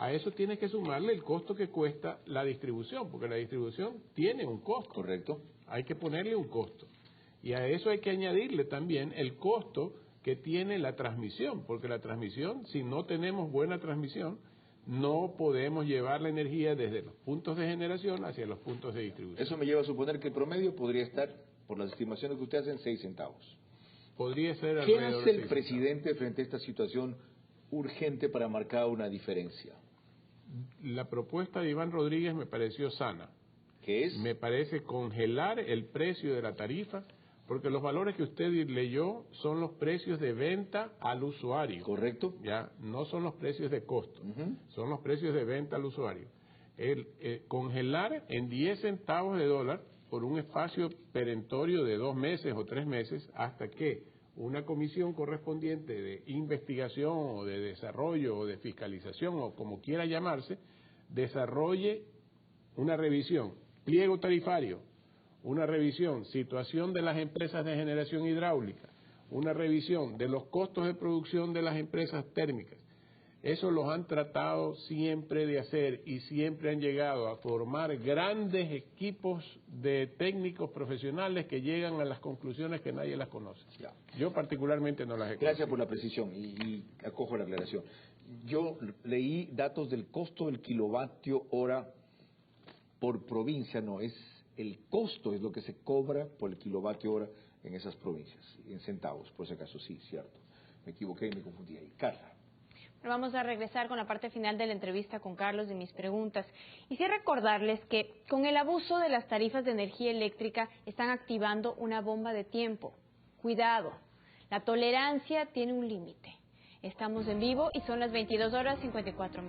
A eso tienes que sumarle el costo que cuesta la distribución, porque la distribución tiene un costo. Correcto. Hay que ponerle un costo. Y a eso hay que añadirle también el costo que tiene la transmisión, porque la transmisión, si no tenemos buena transmisión, no podemos llevar la energía desde los puntos de generación hacia los puntos de distribución. Eso me lleva a suponer que el promedio podría estar, por las estimaciones que usted hace, en 6 centavos. Podría ser ¿Qué alrededor hace de el presidente frente a esta situación urgente para marcar una diferencia? La propuesta de Iván Rodríguez me pareció sana. ¿Qué es? Me parece congelar el precio de la tarifa, porque los valores que usted leyó son los precios de venta al usuario. Correcto. Ya, no son los precios de costo, son los precios de venta al usuario. Congelar en 10 centavos de dólar por un espacio perentorio de 2 meses o 3 meses hasta que una comisión correspondiente de investigación o de desarrollo o de fiscalización o como quiera llamarse, desarrolle una revisión, pliego tarifario, una revisión, situación de las empresas de generación hidráulica, una revisión de los costos de producción de las empresas térmicas. Eso los han tratado siempre de hacer y siempre han llegado a formar grandes equipos de técnicos profesionales que llegan a las conclusiones que nadie las conoce. Ya. Yo particularmente no las he Gracias conocido. por la precisión y acojo la aclaración. Yo leí datos del costo del kilovatio hora por provincia, no, es el costo, es lo que se cobra por el kilovatio hora en esas provincias, en centavos, por si acaso, sí, cierto. Me equivoqué y me confundí ahí. Carla. Vamos a regresar con la parte final de la entrevista con Carlos y mis preguntas. Y sí recordarles que con el abuso de las tarifas de energía eléctrica están activando una bomba de tiempo. Cuidado, la tolerancia tiene un límite. Estamos en vivo y son las 22:54.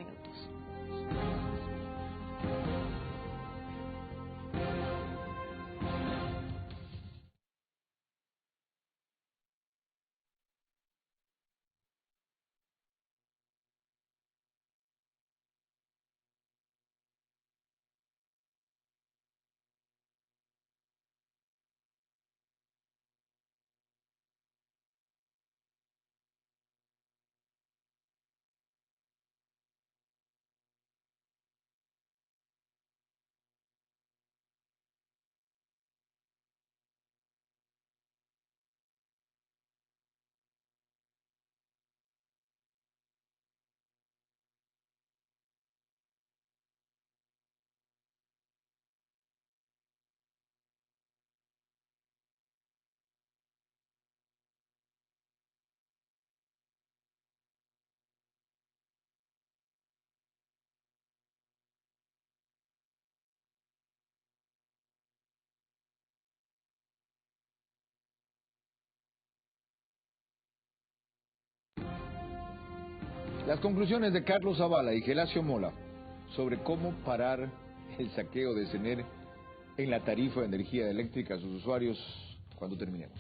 Las conclusiones de Carlos Zavala y Gelacio Mola sobre cómo parar el saqueo de CENEL en la tarifa de energía eléctrica a sus usuarios cuando terminemos.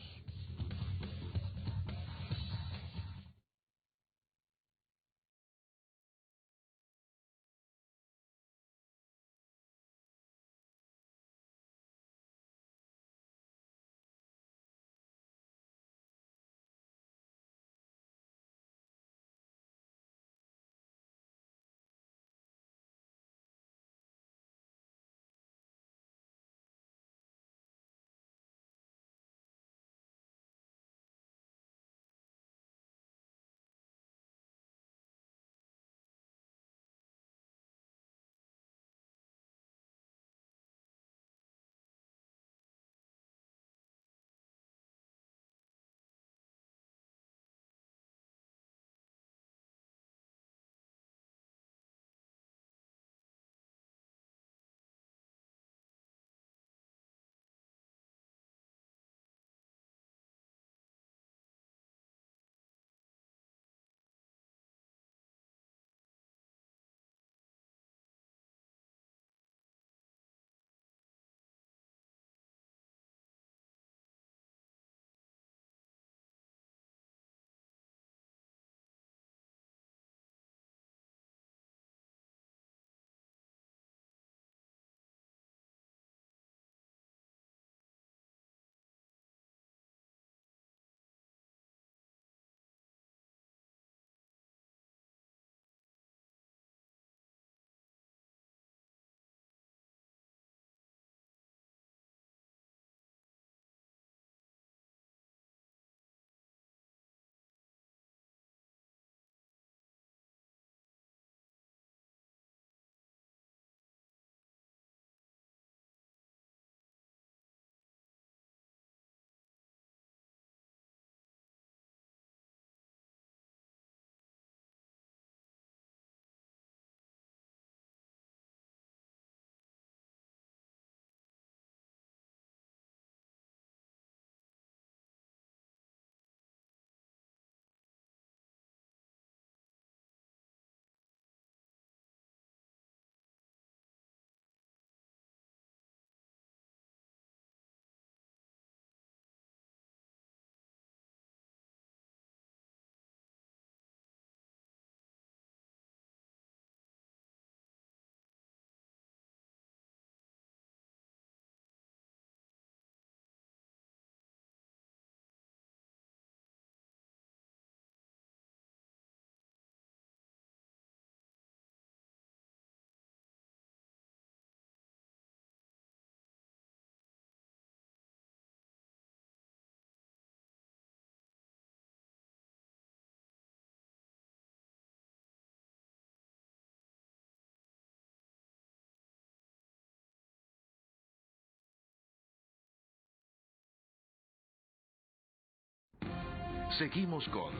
Seguimos con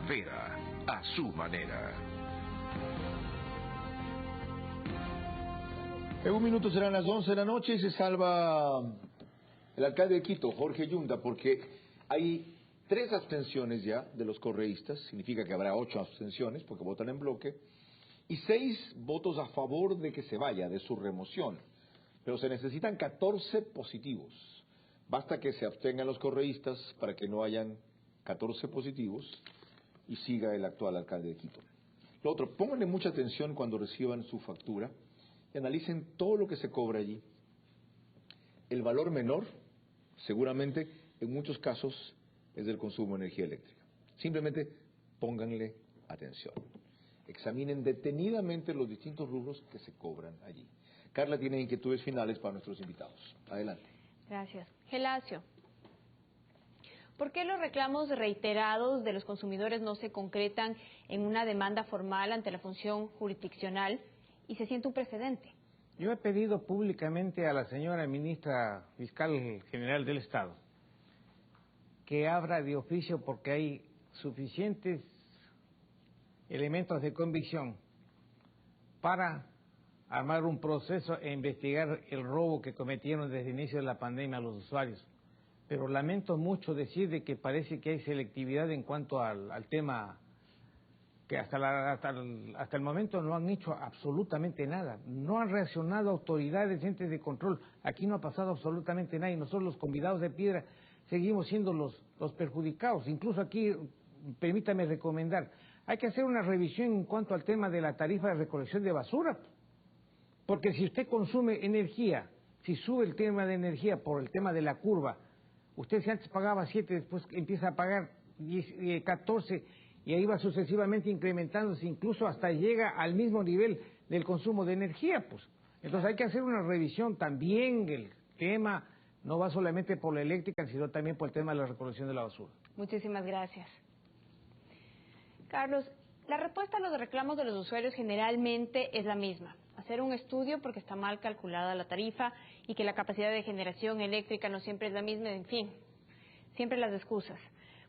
Vera a su manera. En un minuto serán las 11 de la noche y se salva el alcalde de Quito, Jorge Yunda, porque hay 3 abstenciones ya de los correístas, significa que habrá 8 abstenciones porque votan en bloque, y 6 votos a favor de que se vaya, de su remoción. Pero se necesitan 14 positivos. Basta que se abstengan los correístas para que no hayan 14 positivos y siga el actual alcalde de Quito. Lo otro, pónganle mucha atención cuando reciban su factura y analicen todo lo que se cobra allí. El valor menor, seguramente, en muchos casos, es del consumo de energía eléctrica. Simplemente pónganle atención. Examinen detenidamente los distintos rubros que se cobran allí. Carla tiene inquietudes finales para nuestros invitados. Adelante. Gracias. Gelacio, ¿por qué los reclamos reiterados de los consumidores no se concretan en una demanda formal ante la función jurisdiccional y se siente un precedente? Yo he pedido públicamente a la señora ministra fiscal general del Estado que abra de oficio porque hay suficientes elementos de convicción para armar un proceso e investigar el robo que cometieron desde el inicio de la pandemia a los usuarios. Pero lamento mucho decir de que parece que hay selectividad en cuanto al tema que hasta el momento no han hecho absolutamente nada. No han reaccionado autoridades, entes de control. Aquí no ha pasado absolutamente nada y nosotros los convidados de piedra seguimos siendo los perjudicados. Incluso aquí, permítame recomendar, hay que hacer una revisión en cuanto al tema de la tarifa de recolección de basura. Porque si usted consume energía, si sube el tema de energía por el tema de la curva, usted si antes pagaba 7, después empieza a pagar 10, 14, y ahí va sucesivamente incrementándose, incluso hasta llega al mismo nivel del consumo de energía, pues. Entonces hay que hacer una revisión también, el tema no va solamente por la eléctrica, sino también por el tema de la recolección de la basura. Muchísimas gracias. Carlos, la respuesta a los reclamos de los usuarios generalmente es la misma. Hacer un estudio porque está mal calculada la tarifa y que la capacidad de generación eléctrica no siempre es la misma, en fin, siempre las excusas.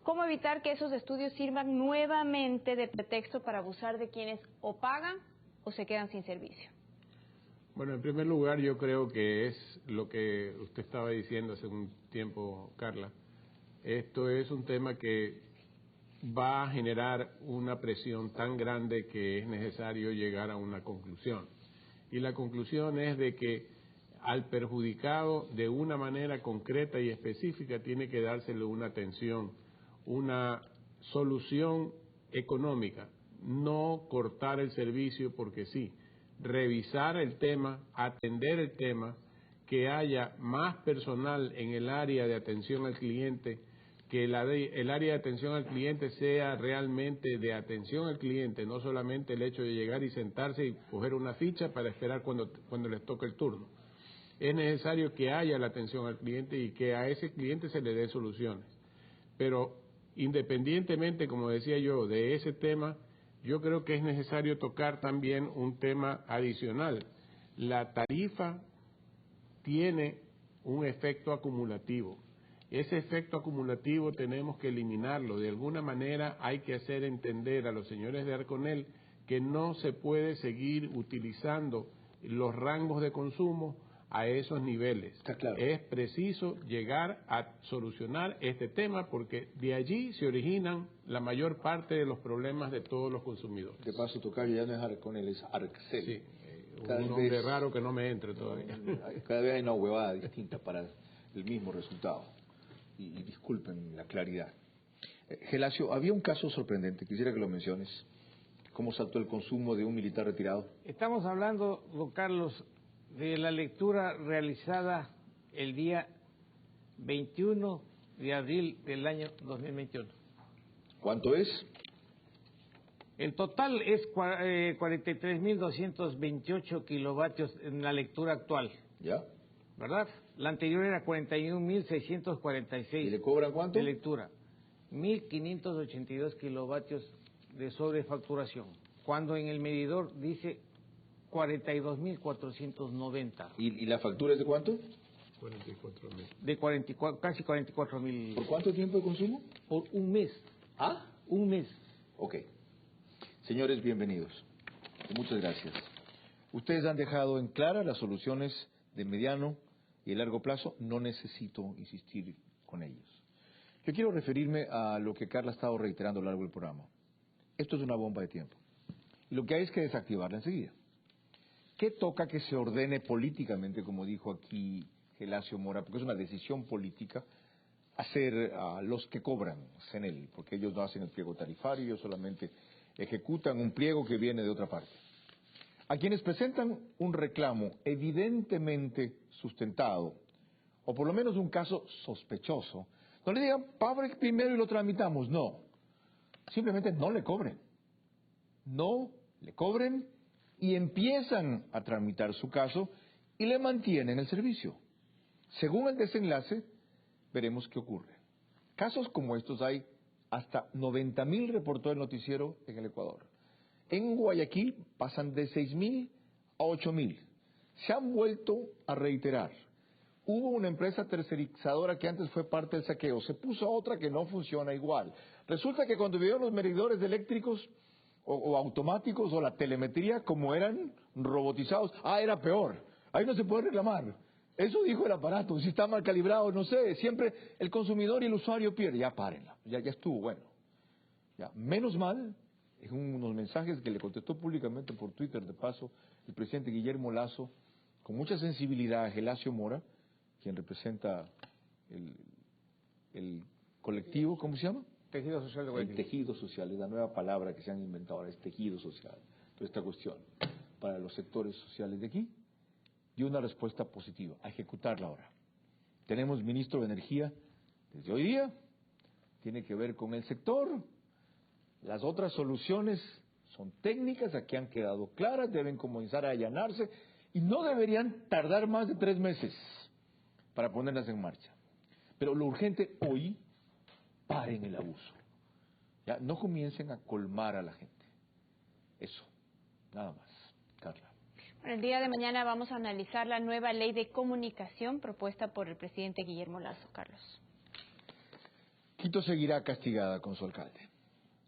¿Cómo evitar que esos estudios sirvan nuevamente de pretexto para abusar de quienes o pagan o se quedan sin servicio? Bueno, en primer lugar, yo creo que es lo que usted estaba diciendo hace un tiempo, Carla. Esto es un tema que va a generar una presión tan grande que es necesario llegar a una conclusión. Y la conclusión es de que al perjudicado, de una manera concreta y específica, tiene que dársele una atención, una solución económica, no cortar el servicio porque sí, revisar el tema, atender el tema, que haya más personal en el área de atención al cliente, que el área de atención al cliente sea realmente de atención al cliente, no solamente el hecho de llegar y sentarse y coger una ficha para esperar cuando les toque el turno. Es necesario que haya la atención al cliente y que a ese cliente se le dé soluciones. Pero independientemente, como decía yo, de ese tema, yo creo que es necesario tocar también un tema adicional. La tarifa tiene un efecto acumulativo. Ese efecto acumulativo tenemos que eliminarlo. De alguna manera hay que hacer entender a los señores de Arconel que no se puede seguir utilizando los rangos de consumo a esos niveles. Está claro. Es preciso llegar a solucionar este tema porque de allí se originan la mayor parte de los problemas de todos los consumidores. De paso, tocayo ya no es Arconel, es Arcel. Sí, un nombre raro que no me entre todavía. Cada vez hay una huevada distinta para el mismo resultado. Y disculpen la claridad. Gelacio, había un caso sorprendente, quisiera que lo menciones. ¿Cómo saltó el consumo de un militar retirado? Estamos hablando, don Carlos, de la lectura realizada el día 21 de abril del año 2021. ¿Cuánto es? El total es 43.228 kilovatios en la lectura actual. ¿Ya? ¿Verdad? La anterior era 41.646. ¿Y le cobran cuánto? De lectura. 1.582 kilovatios de sobrefacturación. Cuando en el medidor dice 42.490. ¿Y la factura es de cuánto? 44.000. De casi 44.000. ¿Por cuánto tiempo de consumo? Por un mes. ¿Ah? Un mes. Ok. Señores, bienvenidos. Muchas gracias. Ustedes han dejado en clara las soluciones de mediano y de largo plazo. No necesito insistir con ellos. Yo quiero referirme a lo que Carla ha estado reiterando a lo largo del programa. Esto es una bomba de tiempo. Lo que hay es que desactivarla enseguida. ¿Qué toca que se ordene políticamente, como dijo aquí Gelacio Mora, porque es una decisión política, hacer a los que cobran CENEL, porque ellos no hacen el pliego tarifario, ellos solamente ejecutan un pliego que viene de otra parte? A quienes presentan un reclamo evidentemente sustentado, o por lo menos un caso sospechoso, no le digan, pague primero y lo tramitamos, no. Simplemente no le cobren. No le cobren y empiezan a tramitar su caso y le mantienen el servicio. Según el desenlace, veremos qué ocurre. Casos como estos hay hasta 90.000, reportó el noticiero en el Ecuador. En Guayaquil pasan de 6.000 a 8.000. Se han vuelto a reiterar. Hubo una empresa tercerizadora que antes fue parte del saqueo, se puso otra que no funciona igual. Resulta que cuando vieron los medidores eléctricos o automáticos o la telemetría como eran robotizados, era peor. Ahí no se puede reclamar. Eso dijo el aparato, si está mal calibrado, no sé, siempre el consumidor y el usuario pierden. Ya párenla, ya estuvo, bueno. Ya, menos mal en unos mensajes que le contestó públicamente por Twitter, de paso, el presidente Guillermo Lasso, con mucha sensibilidad a Gelacio Mora, quien representa el colectivo, ¿cómo se llama? Tejido social de Guayaquil. El tejido social, es la nueva palabra que se han inventado ahora, es tejido social. Toda esta cuestión para los sectores sociales de aquí, dio una respuesta positiva, a ejecutarla ahora. Tenemos ministro de Energía desde hoy día, tiene que ver con el sector. Las otras soluciones son técnicas, aquí han quedado claras, deben comenzar a allanarse y no deberían tardar más de 3 meses para ponerlas en marcha. Pero lo urgente hoy, paren el abuso. Ya, no comiencen a colmar a la gente. Eso, nada más. Carla. Bueno, el día de mañana vamos a analizar la nueva ley de comunicación propuesta por el presidente Guillermo Lasso. Carlos. Quito seguirá castigada con su alcalde,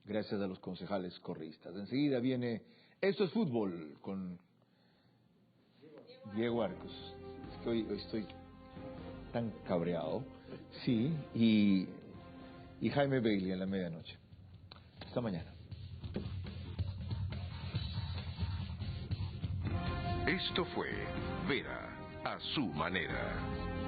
gracias a los concejales correístas. Enseguida viene Esto es Fútbol con Diego Arcos. Es que hoy estoy tan cabreado. Sí, y Jaime Bailey en la medianoche. Hasta mañana. Esto fue Vera a su manera.